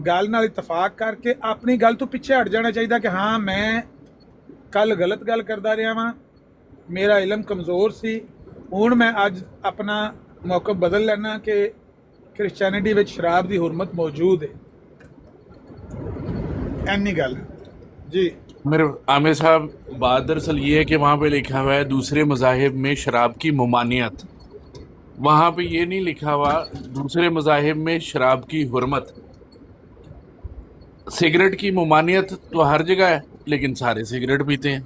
ਗੱਲ ਨਾਲ ਇਤਫਾਕ ਕਰਕੇ ਆਪਣੀ ਗੱਲ ਤੋਂ ਪਿੱਛੇ ਹਟ ਜਾਣਾ ਚਾਹੀਦਾ ਕਿ ਹਾਂ ਮੈਂ ਕੱਲ ਗਲਤ ਗੱਲ ਕਰਦਾ ਰਿਹਾ ਵਾਂ, ਮੇਰਾ ਇਲਮ ਕਮਜ਼ੋਰ ਸੀ, ਹੁਣ ਮੈਂ ਅੱਜ ਆਪਣਾ ਮੌਕਫ ਬਦਲ ਲੈਣਾ ਕਿ ਕ੍ਰਿਸਚੀਅਨਿਟੀ ਵਿੱਚ ਸ਼ਰਾਬ ਦੀ ਹੁਰਮਤ मौजूद है। ਐਨੀ ਗੱਲ जी। मेरे आमिर साहब, बात दरअसल ये है कि वहाँ पे लिखा हुआ है दूसरे मज़ाहिब में शराब की ममानियत, वहाँ पे ये नहीं लिखा हुआ दूसरे मज़ाहिब में शराब की हुर्मत। सिगरेट की ममानियत तो हर जगह है, लेकिन सारे सिगरेट पीते हैं।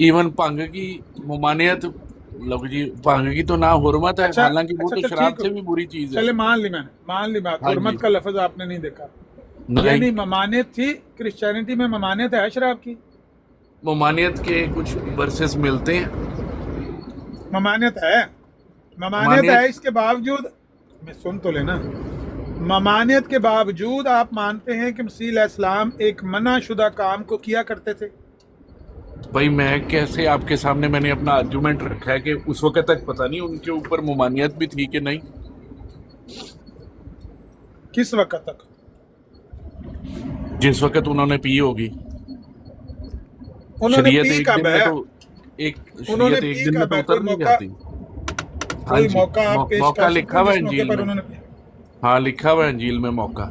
इवन भंग की ममानियत, लोग जी भंग की तो ना हुर्मत है, हालांकि वो तो शराब ठीक से हो। भी बुरी चीज़ है। चले मान ली मैंने, मान ली बात, हाँ हुर्मत जी। का लफ्ज आपने नहीं देखा, नहीं, यानी ममानियत थी। क्रिश्चियनिटी में ममानियत है शराब की, ममानियत के कुछ वर्सेस मिलते हैं। ममानियत है, ममानियत है, इसके बावजूद मैं सुन तो लेना, ममानियत के बावजूद आप मानते हैं कि मसीह अलैहिस्सलाम एक मनाशुदा काम को किया करते थे। भाई मैं कैसे आपके सामने मैंने अपना आर्गुमेंट रखा है कि उस वक्त तक पता नहीं उनके ऊपर ममानियत भी थी कि नहीं। किस वक्त तक? जिस वक्त उन्होंने पी होगी। उन्होंने शरीयत पी एक कब दिन में है? तो एक उन्होंने शरीयत एक पी दिन में कब तो है? उतर कोई नहीं मौका, जाती। हाँ कोई जी, मौका आप पेश मौका कर लिखा सकते हुआ हैं है जिस मौके इंजील पर में। उन्होंने पिया? हाँ, लिखा हुआ है इंजील में मौका।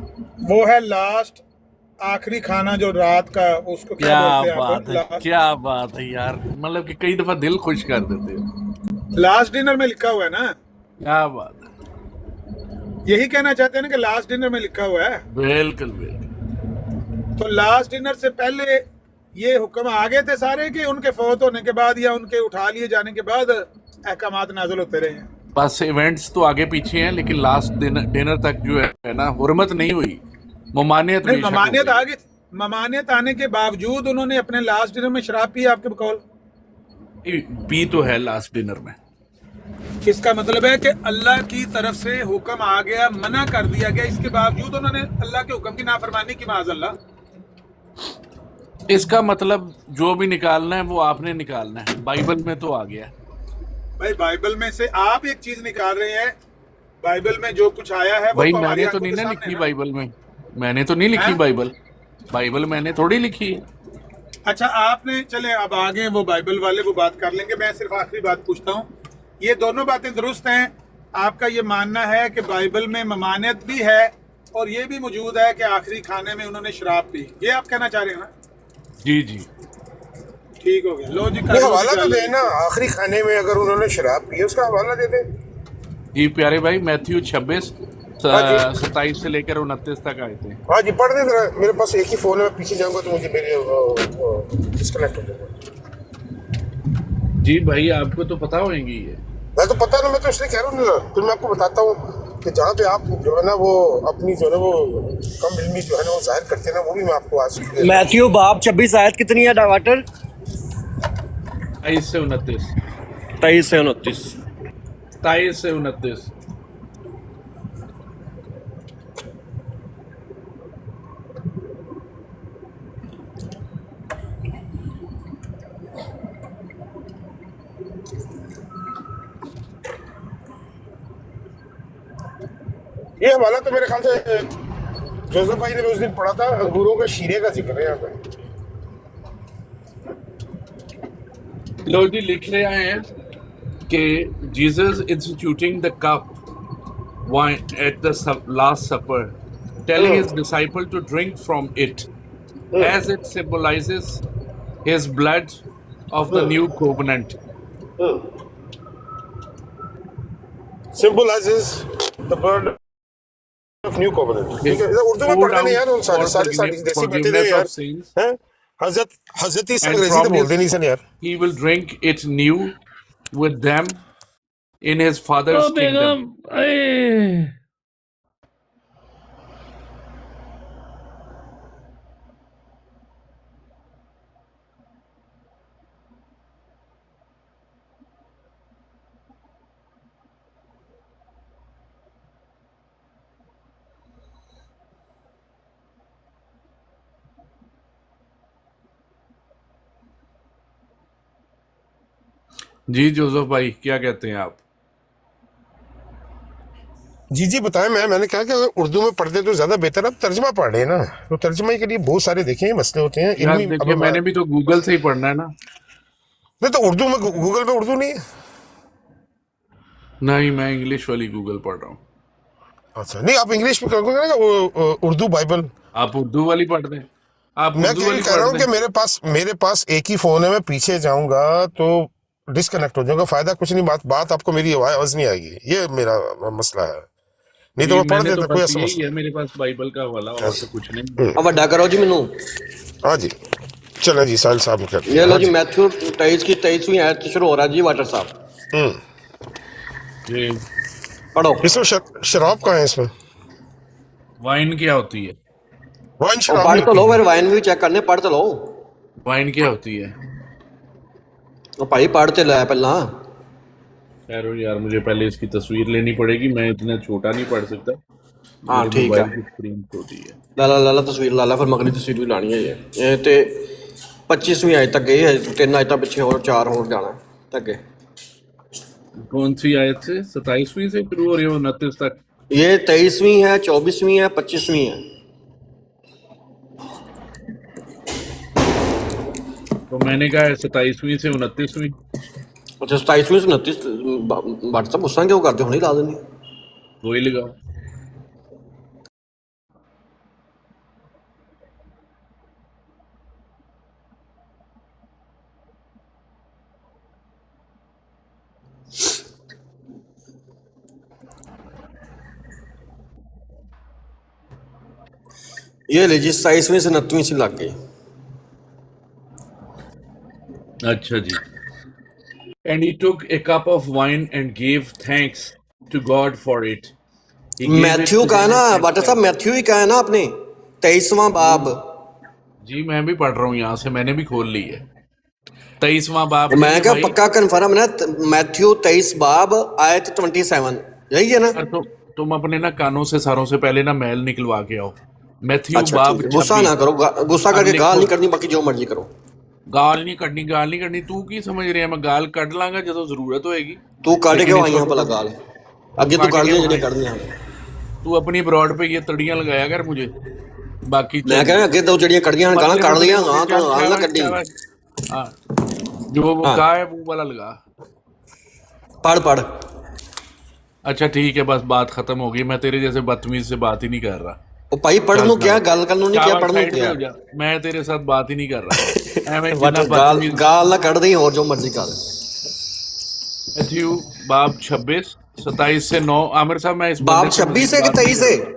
वो है लास्ट आखिरी खाना जो रात का, उसको क्या क्या बोलते हैं बात है, आप? क्या बात है यार, मतलब कि कई दफा दिल खुश कर देते हो। लास्ट डिनर में लिखा हुआ है ना, क्या बात है, यही कहना चाहते हैं ना कि लास्ट डिनर में लिखा हुआ है। बिल्कुल बिल्कुल। तो लास्ट डिनर से पहले ये हुक्म आ गए थे सारे कि उनके फौत होने के बाद या उनके उठा लिए जाने के बाद अहकामात नाज़िल होते रहे हैं? बस इवेंट्स तो आगे पीछे हैं, लेकिन लास्ट डिनर तक जो है ना, हुर्मत नहीं हुई, ममानियत नहीं, बेशक हो ममानियत गई। आ गई। ममानियत आने के बावजूद उन्होंने अपने लास्ट डिनर में शराब पी, आपके बकौल? पी तो है लास्ट डिनर में। इसका मतलब है कि अल्लाह की तरफ से हुक्म आ गया, मना कर दिया गया, इसके बावजूद उन्होंने अल्लाह के हुक्म की नाफरमानी की, माज़अल्लाह। इसका मतलब जो भी निकालना है वो आपने निकालना है, बाइबल में तो आ गया। भाई बाइबल में से आप एक चीज निकाल रहे हैं, बाइबल में जो कुछ आया है वो भाई तो हमारी मैंने तो आंखों नहीं के ना सामने लिखी है। बाइबल में, मैंने तो नहीं लिखी हैं? बाइबल मैंने थोड़ी लिखी है। अच्छा आपने, चले अब आगे वो बाइबल वाले वो बात कर लेंगे, मैं सिर्फ आखिरी बात पूछता हूँ, ये दोनों बातें दुरुस्त हैं? आपका ये मानना है कि बाइबल में ममानियत भी है और ये भी मौजूद है कि आखिरी खाने में उन्होंने शराब पी, ये आप कहना चाह रहे हैं ना? जी जी ठीक हो गया, लो जी वो हवाला तो देना, आखिरी खाने में अगर उन्होंने शराब पी उसका हवाला दे दे। जी प्यारे भाई, मैथ्यू 26 हाँ जी। 27 से लेकर 29 तक आए थे। हाँ जी पढ़ दे जरा, मेरे पास एक ही फोन है, मैं पीछे जाऊंगा तो मुझे मेरे डिस्कनेक्ट हो जाएगा। जी भाई आपको तो पता होंगी ये। मैं तो पता ना, मैं तो इसलिए कह रहा हूँ ना, फिर मैं आपको बताता हूँ कि जहाँ पे आप जो है ना वो अपनी जो है ना वो कम इल्मी जो है ना वो जाहिर करते हैं ना, वो भी मैं आपको आज मैथ्यू बाब 26 आयत कितनी है डॉक्टर? 23 से 29। 23 से 29। 27 से 29। ये हवाला तो मेरे ख्याल से जोसेफ भाई ने उस दिन पढ़ा था, अंगूरों के शीरे का जिक्र है यहाँ पे। लोग जी लिख रहे हैं कि Jesus instituting the cup wine at the last supper, telling his disciple to drink from it as it symbolizes his blood of the new covenant. Symbolizes the blood of new covenant। ठीक है, उर्दू में पढ़ लें यार, उन सारे देसी बैठे थे यार, हैं? हजरत ईसा अंग्रेजी तो बोलते नहीं सन यार। He will drink it new with them in his father's kingdom. जी जोसेफ भाई क्या कहते हैं आप? जी बताएं। मैंने कहा कि अगर उर्दू में पढ़ते तो ज्यादा बेहतर। अब तर्जमा पढ़ रहे हैं ना, तो तर्जमा के लिए बहुत सारे देखें मसले होते हैं यार इल्मी। देखिए मैंने भी तो गूगल से ही पढ़ना है ना। नहीं तो उर्दू में गूगल पे उर्दू नहीं है। नहीं मैं इंग्लिश वाली गूगल पढ़ रहा हूँ। अच्छा नहीं, आप इंग्लिश में करोगे ना उर्दू बाइबल, आप उर्दू वाली पढ़ दें। आप मैं उर्दू वाली कह रहा हूँ पढ़ कि दें। मेरे पास एक ही फोन है, मैं पीछे जाऊंगा तो डिस्कनेक्ट हो जाऊंगा, फायदा कुछ नहीं। बात आपको मेरी आवाज नहीं आएगी, ये मेरा मसला है। नहीं तो मैं पढ़ मैंने तो देता, कोई बस ऐसा यही मसला। है मेरे पास बाइबल का हवाला और तो कुछ नहीं। अब ਵੱਡਾ करो जी मैनू। हाँ जी चलें जी, साहिल साहब ने कर ये दिया। लो हाँ जी जी। मैथ्यू 23 की 23वीं आयत से शुरू हो रहा है जी वाटर साहब, हम्म। ये पढ़ो। इसमें शराब कहाँ है इसमें? वाइन क्या होती है? वाइन और शराब पढ़ नहीं तो लो, होती। फिर वाइन भी चेक करने, पढ़ तो लो। वाइन क्या होती है? ਉਹ ਭਾਈ ਪੜ੍ਹ ਤੇ ਲੈ ਪਹਿਲਾਂ। खैर यार मुझे पहले इसकी तस्वीर लेनी पड़ेगी, मैं इतना छोटा नहीं पढ़ सकता। हाँ मेरे ठीक है, मोबाइल की स्क्रीन छोटी है। ला तस्वीर ला फिर मगली तस्वीर भी लानी है। ये ते 25वीं आयत तक गई है, 3 आयतां पिछे और 4 और जाना है अगे। कौन सी आयत से? 27वीं से शुरू हो रही है 29 तक। ये 23वीं है, 24वीं है, 25वीं है। तो मैंने कहा है 27वीं से 29वीं। अच्छा 27वीं से 29 व्हाट्सएप उस क्यों करते हो, नहीं ला देनी। वही लगाओ। ये ले जी 27वीं से 29वीं से लग गई। अच्छा जी। And he took a cup of wine and gave thanks to God for it. He gave it Matthew to का है them ना and वाटर said- साहब, मैथ्यू ही का है ना आपने, 23वां बाब। जी मैं भी पढ़ रहा हूँ यहाँ से, मैंने भी खोल ली है। 23वां बाब मैं नहीं है क्या भाई। पक्का कन्फर्म है ना, मैथ्यू 23 बाब आयत 27, यही है ना? पर तुम अपने ना कानों से सारों से पहले ना मैल निकलवा के आओ। मैथ्यू अच्छा ठीक बाब है, गुस्सा ना 26। करो, गुस्सा अब करके गाल लिखो, नहीं करनी, बाकी जो मर्जी करो। गाल नहीं कटनी, गाल नहीं कटनी। तू की समझ रही है? मैं गाल कट लांगा जो जरूरत होएगी, तू कट के लेकिन इस आईया वक्त भला तो गाल, तू अगे तू काट कर के दिया वहां, जड़ियां कर दियां। तू अपनी ब्रॉड पे ये तड़ियां लगाया कर मुझे, बाकी मैं चल। कह अगे दो जड़ियां कड़ियां गाल मसले कड़ मसले लिया, हो गए, हाँ तो चल गाल ना शाबाश कड्डी। शाबाश। हाँ, जो वो हाँ कहा है वो वाला लगा। पढ़ पढ़। अच्छा ठीक है, बस बात खत्म हो गई। मैं तेरे जैसे बदतमीज से बात ही नहीं कर रहा। ओ भाई पढ़ चल नू क्या, शाबाश, गल करनू नहीं क्या, शाबाश पढ़ नू साइड पे क्या। हो जा। मैं तेरे साथ बात ही नहीं कर रहा। एवं बट जिन्ना गाल बदतमीज। गाल ना कड़ दी, और जो मर्जी कर। मैथ्यू बाब 26 27 से 9। आमिर साहब, मैं इस बाब बंदे से 26 मजीद है कि बात नहीं 23 है? करूंगा।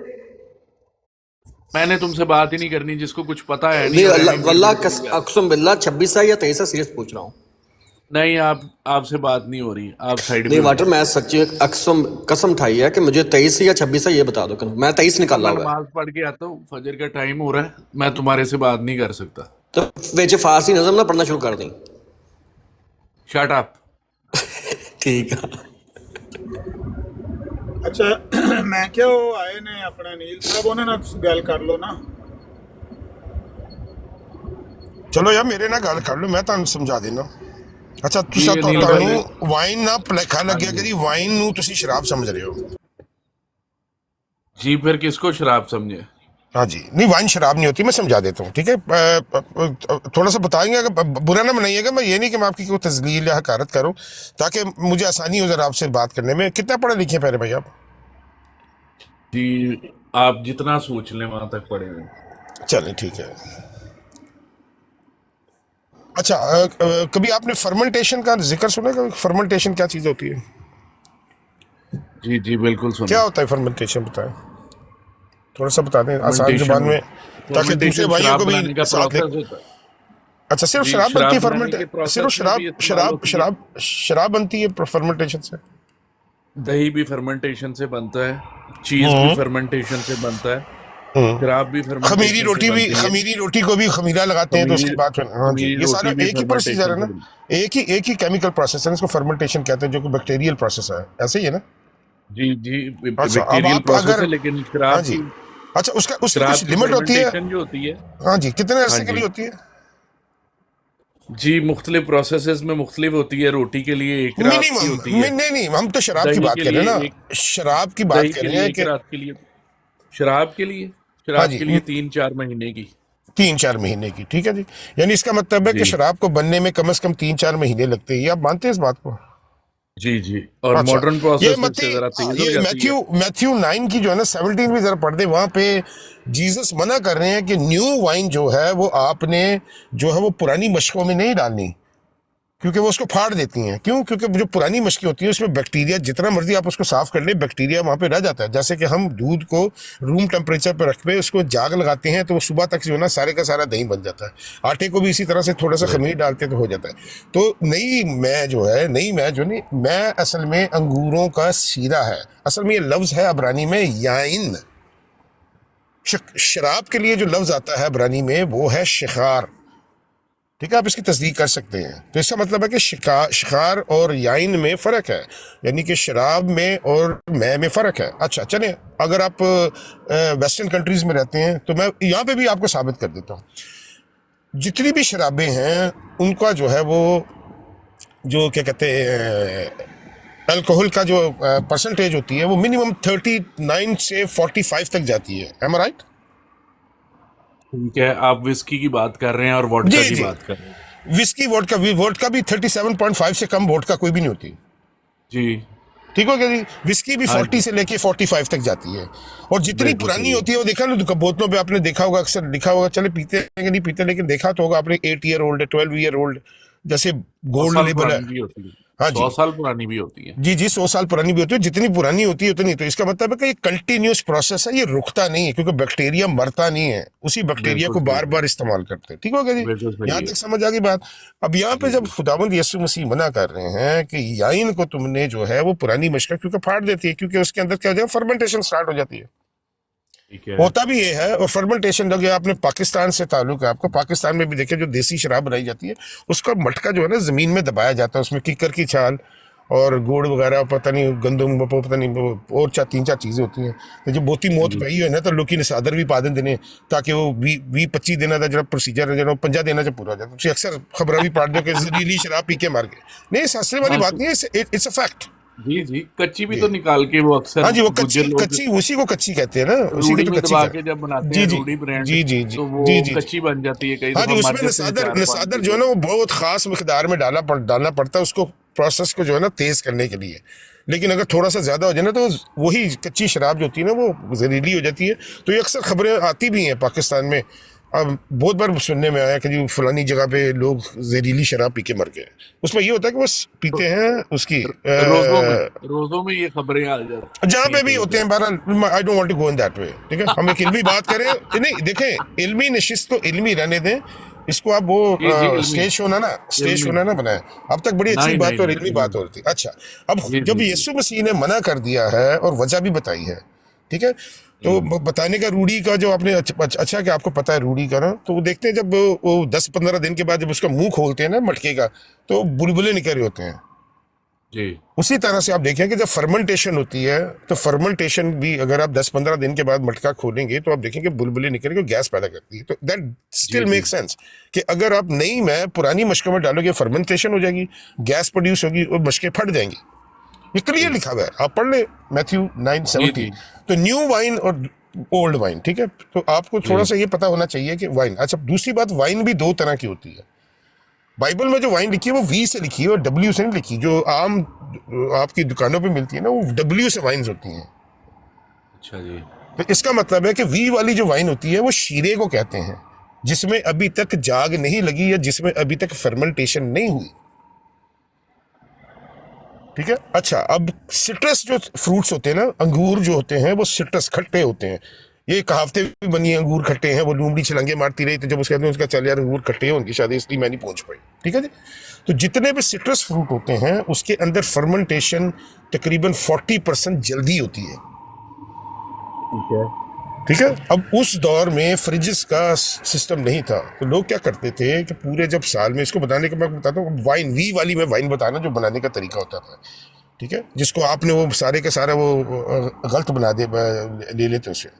मैंने तुमसे बात ही नहीं करनी, जिसको कुछ पता है नहीं नहीं और अल्लाह एवं वल्लाह गड़बड़ करी जा रहा अकसम बिल्ला 26 है या 23 है, सीरियस पूछ रहा हूँ। है। नहीं, आपसे बात नहीं हो रही, आप साइड पे नहीं हो वाटर, जाओ। मैं सच्ची कसम कसम उठाई है कि मुझे 23 या 26 है, ये बता दो। मैं 23 अब निकाला मैं हुआ है। नमाज पढ़ के आता हूँ, फजर का टाइम हो रहा है, मैं तुम्हारे से बात नहीं कर सकता। तो विच फारसी नज़म ना पढ़ना शुरू कर दी। Shut up. ठीक है। अच्छा मैं क्या वो आए ने अपना नील साहब उन्हें ना गल कर लो ना। चलो यार मेरे ना गल कर लो, मैं ਤੁਹਾਨੂੰ ਸਮਝਾ ਦੇਣਾ। ਅੱਛਾ जी ਤੁਸੀਂ अनिल भाई। ਤੁਹਾਨੂੰ ਵਾਈਨ ਨਾ ਭੁਲੇਖਾ हाँ ਲੱਗਿਆ जी ਕਿ ਵਾਈਨ ਨੂੰ ਤੁਸੀਂ ਸ਼ਰਾਬ ਸਮਝ ਰਹੇ ਹੋ। जी, फिर किसको शराब समझे? हाँ जी, नहीं वाइन शराब नहीं होती, मैं समझा देता हूँ, ठीक है। थोड़ा सा बताएंगे, अगर बुरा ना मनाइएगा। मैं ये नहीं कि मैं आपकी कोई तजलील या हकारत करूँ, ताकि मुझे आसानी हो जरा आपसे बात करने में। कितना पढ़े लिखे हैं प्यारे भाई आप? जी, आप जितना सोच लें वहां तक पड़े हुए। चलें ठीक है। अच्छा कभी आपने फर्मेंटेशन का जिक्र सुना? कभी फर्मेंटेशन क्या चीज़ होती है? जी जी बिल्कुल सुना। क्या होता है फर्मेंटेशन, बताएं थोड़ा सा, बता दें आसान जुबान फर्मेंटेशन, में, ताकि दूसरे फर्मेंटेशन भाइयों शराब को भी बनाने का साथ ले। प्रोसेस होता है। अच्छा सिर्फ जी, शराब बनती शराब है बनाने फर्मेंट, के सिर्फ प्रोसेस में भी शराब इस्तेमाल शराब होती है। शराब शराब बनती है फर्मेंटेशन से? दही भी फर्मेंटेशन से बनता है, चीज भी हम्म फर्मेंटेशन से बनता है, हम्म। शराब भी खमीरी फर्मेंटेशन से रोटी भी, बनती है। खमीरी रोटी को भी खमीरा लगाते हैं तो खमीरी उसके बाद हाँ जी, खमीरी ये सारा रोटी भी एक ही प्रोसीजर फर्मेंटेशन है से ना, बनती एक ही केमिकल प्रोसेस है, इसको फर्मेंटेशन कहते हैं, जो कि बैक्टीरियल प्रोसेस है, ऐसे ही है ना? है। जी जी, अच्छा अब बैक्टीरियल आप प्रोसेस अगर, है, लेकिन हाँ जी, अच्छा उसका उसकी शराब कुछ की लिमिट होती है? फर्मेंटेशन जो होती है। हाँ जी, कितने हाँ अरसे के जी लिए होती है? जी, मुख्तलिफ प्रोसेसेस में मुख्तलिफ होती है। रोटी के लिए एक रात की मिनिमम, होती है, नहीं नहीं, हम तो शराब की दही बात के कर रहे लिए हैं एक ना, शराब की बात दही कर के रहे लिए हैं एक कि, रात के लिए। शराब के लिए, हाँ शराब जी, के लिए 3-4 महीने की। 3-4 महीने की, ठीक है जी। यानी इसका मतलब है कि जी शराब को बनने में कम से कम 3-4 महीने लगते हैं, ये आप मानते हैं इस बात को? जी जी, और अच्छा मॉडर्न ये प्रोसेस मत्ती, से जरा तेज हो ये जाती है। मैथ्यू मैथ्यू 9 की जो है ना 17 भी जरा पढ़ दे, वहां पे जीसस मना कर रहे हैं कि न्यू वाइन जो है वो आपने जो है वो पुरानी मशकों में नहीं डालनी, क्योंकि वो उसको फाड़ देती हैं। क्यों? क्योंकि जो पुरानी मशकी होती है उसमें बैक्टीरिया, जितना मर्जी आप उसको साफ कर ले, बैक्टीरिया वहाँ पे रह जाता है। जैसे कि हम दूध को रूम टेम्परेचर पर रख पे उसको जाग लगाते हैं तो वो सुबह तक जो है ना सारे का सारा दही बन जाता है। आटे को भी इसी तरह से थोड़ा सा खमीर डालते तो हो जाता है। तो नई मैं जो है, नई मैं जो नहीं, मैं असल में अंगूरों का सीरा है। असल में ये लफ्ज़ है अबरानी में याइन। शराब के लिए जो लफ्ज़ आता है अबरानी में वो है शिखार, ठीक है, आप इसकी तस्दीक कर सकते हैं। तो इसका मतलब है कि शिकार और याइन में फ़र्क है, यानी कि शराब में और मैं में फ़र्क है। अच्छा चलें, अगर आप वेस्टर्न कंट्रीज़ में रहते हैं तो मैं यहाँ पे भी आपको साबित कर देता हूँ। जितनी भी शराबें हैं उनका जो है वो, जो क्या कहते हैं, अल्कोहल का जो परसेंटेज होती है वो मिनिमम 39 से 45 तक जाती है। एम आई राइट? ठीक है, आप विस्की की बात कर रहे हैं और वोडका जी की जी, बात कर रहे हैं। विस्की वोडका भी 37.5 से कम वोडका कोई भी नहीं होती, जी ठीक हो गया जी। विस्की भी हाँ 40 जी, से लेके 45 तक जाती है। और जितनी बिल्कुल पुरानी सही है। होती है वो देखा ना, तो बोतलों पे आपने देखा होगा, अक्सर लिखा होगा, चले पीते हैं कि नहीं पीते, लेकिन देखा तो होगा आपने 8 ईयर ओल्ड है, 12 ईयर ओल्ड, जैसे 100 गोल्ड साल लेबल है। पुरानी भी होती है, हाँ 100 जी, साल पुरानी भी होती है। जी जी, 100 साल पुरानी भी होती है। जितनी पुरानी होती है उतनी, तो इसका मतलब है कि ये कंटिन्यूस प्रोसेस है, ये रुकता नहीं है, क्योंकि बैक्टीरिया मरता नहीं है, उसी बैक्टीरिया बिल्कुल को सही बार है, बार इस्तेमाल करते हैं। ठीक हो गया जी, बिल्कुल यहाँ सही तक है। समझ आ गई बात। अब यहाँ पे जी जब जी खुदावंद यीशु मसीह मना कर रहे हैं कि याइन को तुमने जो है वो पुरानी मशका क्योंकि फाड़ देती है, क्योंकि उसके अंदर क्या हो जाए, फर्मेंटेशन स्टार्ट हो जाती है। ठीक है। होता भी ये है। और फर्मेंटेशन अगर आपने पाकिस्तान से ताल्लुक है आपको, पाकिस्तान में भी देखें जो देसी शराब बनाई जाती है उसका मटका जो है ना जमीन में दबाया जाता है, उसमें किकर की छाल और गुड़ वगैरह पता नहीं गंदम पता नहीं और तीन चार चीज़ें होती हैं। तो जो बोती मौत पई है ना तो लोग नसादर भी पा देंगे ताकि वो 20-25 दिन का जो प्रोसीजर है जो 50 दिन से पूरा हो जाता है। अक्सर खबर भी पढ़ दो कि जहरीली शराब पी के मार गए। नहीं, हंसने वाली बात नहीं है, इट्स अ फैक्ट। जी जी, कच्ची भी तो निकाल के वो अक्सर हाँ जी, वो गुज्जर लोग कच्ची उसी को कच्ची कहते हैं ना, उसी रूढ़ी को तो में कच्ची दबा कहते के हैं। जब बनाते जी हैं जी रूढ़ी ब्रांड, जी जी जी तो वो जी जी कच्ची बन जाती है। कई हाँ दफा जी, उसमें मर जाते हैं नसादर 4-5 नसादर दिन जो है में। ना वो बहुत खास मिकदार में डालना पड़ता है उसको, प्रोसेस को जो है ना तेज करने के लिए। लेकिन अगर थोड़ा सा ज्यादा हो जाए ना तो वही कच्ची शराब जो होती है ना वो जहरीली हो जाती है। तो ये अक्सर खबरें आती भी हैं पाकिस्तान में। अब बहुत बार सुनने में आया कि जी फलानी जगह पे लोग जहरीली शराब पी के मर गए। उसमें ये होता है कि वो पीते हैं उसकी रोजों में ये खबरें आ जाती जहाँ पे हैं भी कई होते हैं। बार। बहरहाल I don't want to go in that way, ठीक है। हम एक इल्मी बात करें, नहीं देखें इल्मी नशिस्त तो इल्मी रहने दें, इसको आप वो जी जी, इल्मी स्टेज शो इल्मी ना बनाए। अब तक बड़ी अच्छी नहीं बात नहीं और नहीं, इल्मी बात हो रही थी। अच्छा, अब जी जब जी जी यीशु मसीह ने मना कर दिया है और वजह भी बताई है, ठीक है, तो बताने का रूढ़ी का जो आपने अच्छा कि आपको पता है रूढ़ी का ना, तो वो देखते हैं जब वो 10-15 दिन के बाद जब उसका मुंह खोलते हैं ना मटके का, तो बुलबुले निकल रहे होते हैं। जी। उसी तरह से आप देखें कि जब फर्मेंटेशन होती है तो फर्मेंटेशन भी अगर आप 10-15 दिन के बाद मटका खोलेंगे तो आप देखेंगे बुलबुले निकलेंगे, गैस पैदा करती है। तो दैट स्टिल जी मेक सेंस कि अगर आप नई में पुरानी मशकों में डालोगे फर्मेंटेशन हो जाएगी, गैस प्रोड्यूस होगी और मशकें फट जाएंगी। ये क्लियर लिखा हुआ है, आप पढ़ ले मैथ्यू जी 9:70। जी तो न्यू वाइन और ओल्ड वाइन, ठीक है, तो आपको थोड़ा सा ये पता होना चाहिए कि वाइन। अच्छा, दूसरी बात, वाइन भी 2 तरह की होती है। बाइबल में जो वाइन लिखी है वो वी से लिखी है और डब्ल्यू से नहीं लिखी। जो आम आपकी दुकानों पे मिलती है ना वो डब्ल्यू से वाइन्स होती हैं। अच्छा जी। तो इसका मतलब है कि वी वाली जो वाइन होती है वो शीरे को कहते हैं, जिसमें अभी तक जाग नहीं लगी या जिसमें अभी तक फर्मेंटेशन नहीं हुई, ठीक है। अच्छा, अब सिट्रस जो फ्रूट्स होते हैं ना, अंगूर जो होते हैं वो सिट्रस खट्टे होते हैं। ये कहावतें भी बनी है, अंगूर खट्टे हैं, वो लूमड़ी छलंगे मारती रही तो जब उसके उसका चल यार अंगूर खट्टे हैं उनकी शादी, इसलिए मैं नहीं पहुंच पाई, ठीक है जी। तो जितने भी सिट्रस फ्रूट होते हैं उसके अंदर फर्मेंटेशन तकरीबन 40% जल्दी होती है, ठीक है। ठीक है। अब उस दौर में फ्रिजेस का सिस्टम नहीं था, तो लोग क्या करते थे कि पूरे जब साल में, इसको बताने के बाद बताता हूँ, वाइन वी वाली में वाइन बताना जो बनाने का तरीका होता था, ठीक है, जिसको आपने वो सारे के सारा वो गलत बना दे ले लेते उसे।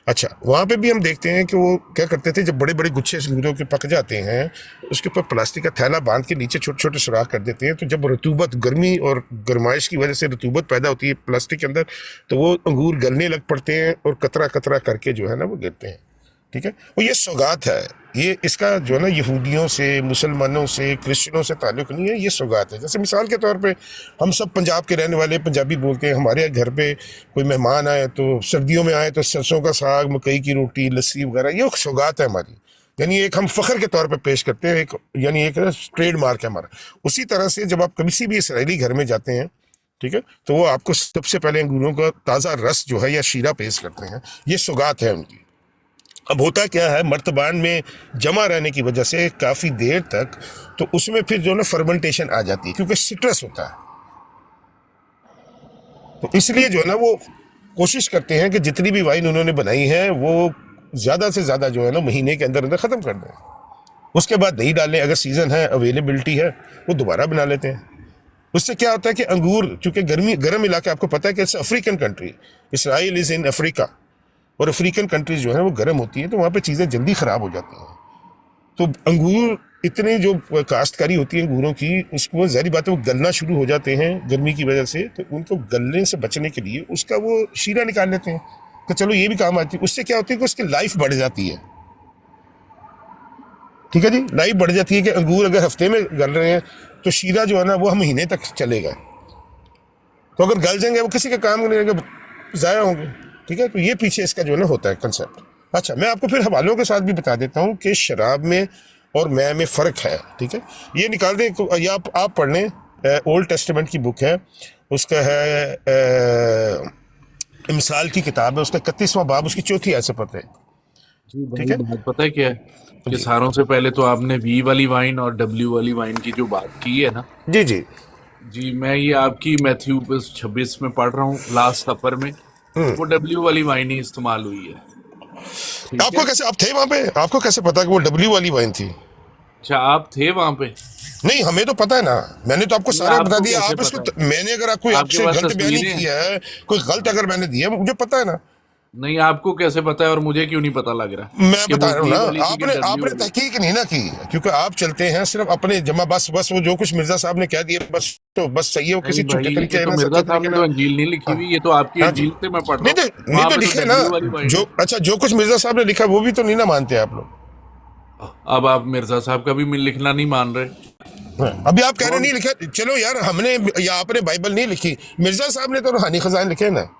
अच्छा, वहाँ पे भी हम देखते हैं कि वो क्या करते थे, जब बड़े बड़े गुच्छे अंगूरों के पक जाते हैं उसके ऊपर प्लास्टिक का थैला बांध के नीचे छोटे छोटे सुराख कर देते हैं। तो जब रतूबत, गर्मी और गर्माइश की वजह से रतूबत पैदा होती है प्लास्टिक के अंदर, तो वो अंगूर गलने लग पड़ते हैं और कतरा कतरा करके जो है ना वो गिरते हैं, ठीक है। और ये सौगात है, ये इसका जो है ना यहूदियों से, मुसलमानों से, क्रिश्चियनों से ताल्लुक नहीं है, ये सौगात है। जैसे मिसाल के तौर पे हम सब पंजाब के रहने वाले पंजाबी बोलते हैं, हमारे घर पे कोई मेहमान आए तो सर्दियों में आए तो सरसों का साग, मकई की रोटी, लस्सी वगैरह, ये सौगात है हमारी, यानी एक हम फ़ख्र के तौर पे पेश करते हैं, एक यानी एक ट्रेड मार्क है हमारा। उसी तरह से जब आप किसी भी इसराइली घर में जाते हैं, ठीक है, तो वो आपको सबसे पहले अंगूरों का ताज़ा रस जो है या शीरा पेश करते हैं, ये सौगात है उनकी। अब होता क्या है, मर्तबान में जमा रहने की वजह से काफ़ी देर तक, तो उसमें फिर जो है ना फर्मेंटेशन आ जाती है क्योंकि सिट्रस होता है। तो इसलिए जो है ना वो कोशिश करते हैं कि जितनी भी वाइन उन्होंने बनाई है वो ज़्यादा से ज़्यादा जो है ना महीने के अंदर अंदर ख़त्म कर दें, उसके बाद नहीं डालें। अगर सीज़न है, अवेलेबिलिटी है, वो दोबारा बना लेते हैं। उससे क्या होता है कि अंगूर, चूँकि गर्म इलाके, आपको पता है कि it's African country, Israel is in Africa, और अफ्रीकन कंट्रीज जो है वो गर्म होती है, तो वहाँ पे चीज़ें जल्दी ख़राब हो जाती हैं। तो अंगूर इतने जो काश्तकारी होती है अंगूरों की, उसको ज़ाहिर बात है वो गलना शुरू हो जाते हैं गर्मी की वजह से, तो उनको गलने से बचने के लिए उसका वो शीरा निकाल लेते हैं, तो चलो ये भी काम आती है। उससे क्या होता है कि उसकी लाइफ बढ़ जाती है, ठीक है जी, लाइफ बढ़ जाती है कि अंगूर अगर हफ्ते में गल रहे हैं तो शीरा जो है ना वो हम महीने तक चलेगा। तो अगर गल जाएंगे वो किसी का काम नहीं रहेगा, ज़ाया होंगे, ठीक है। तो ये पीछे इसका जो है ना होता है कंसेप्ट। अच्छा, मैं आपको फिर हवालों के साथ भी बता देता हूँ कि शराब में और मैं में फ़र्क है, ठीक है। ये निकाल दें या आप पढ़ लें, ओल्ड टेस्टामेंट की बुक है, उसका है मिसाल की किताब है, उसका 31वां बाब, उसकी 4थी आयत से पढ़ते हैं, जी ठीक है भाई, पता है क्या है कि सारों से पहले तो आपने वी वाली वाइन और डब्ल्यू वाली वाइन की जो बात की है ना, जी जी जी, मैं ये आपकी मैथ्यू 26 में पढ़ रहा हूँ, लास्ट सफर में वो डब्ल्यू वाली वाइन ही इस्तेमाल हुई है। ठीक आपको है। कैसे, आप थे वहां पे, आपको कैसे पता कि वो डब्ल्यू वाली वाइन थी? अच्छा आप थे वहां पे? नहीं, हमें तो पता है ना, मैंने तो आपको नहीं, सारा बता आपको दिया। कैसे आप इसको पता है? मैंने अगर आपको आपके आपसे पास गलत बयानी तस्वीरें हैं? किया है, कोई गलत अगर मैंने दिया है, मुझे पता है ना। नहीं आपको कैसे पता है और मुझे क्यों नहीं पता लग रहा मैं कि बता वो रहा हूँ डी ना, वाली थी कि आपने डब्ल्यू आपने वाली? तहकीक नहीं ना की, क्योंकि आप चलते हैं सिर्फ अपने जमा, बस बस वो जो कुछ मिर्जा साहब ने कह दिया बस, तो बस सही है, वो किसी नहीं भाई, झूठे तरीके ये है तो ना, मिर्जा सच्चे साहब तरीके ने ना। तो अंजील नहीं लिखी हाँ, हुई, ये तो आपकी हाँ जी। अंजील से मैं पढ़ रहा नहीं हूँ। तो वहां पे तो लिखे ना, डब्ल्यू वाली वाइन जो है। अच्छा जो कुछ मिर्जा साहब ने लिखा वो भी तो नहीं ना मानते आप लोग। अब आप मिर्जा साहब का भी लिखना नहीं मान रहे? हाँ, अभी आप कह रहे कौन? नहीं लिखा, चलो यार हमने या आपने बाइबल नहीं लिखी, मिर्जा साहब ने तो रूहानी खजान लिखे ना,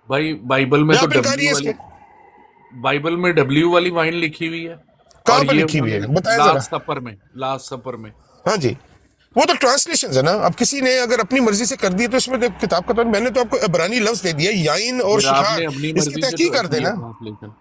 भाई बाइबल में या तो आप इनकारी डब्ल्यू है वाली, इसके? बाइबल में डब्ल्यू वाली वाइन लिखी हुई है। कहाँ और पर ये लिखी हुई उन्होंने है बताएं जरा। लास्ट सपर में। हाँ जी, वो तो ट्रांसलेशन है ना, अब किसी ने अगर अपनी मर्जी से कर दी तो इसमें तो किताब का तो, मैंने तो आपको इब्रानी लफ्ज दे दिया, याइन और फिर शिखार, आपने अपनी इसकी मर्जी से तहकीक तो कर देना। ट्रांसलेशन,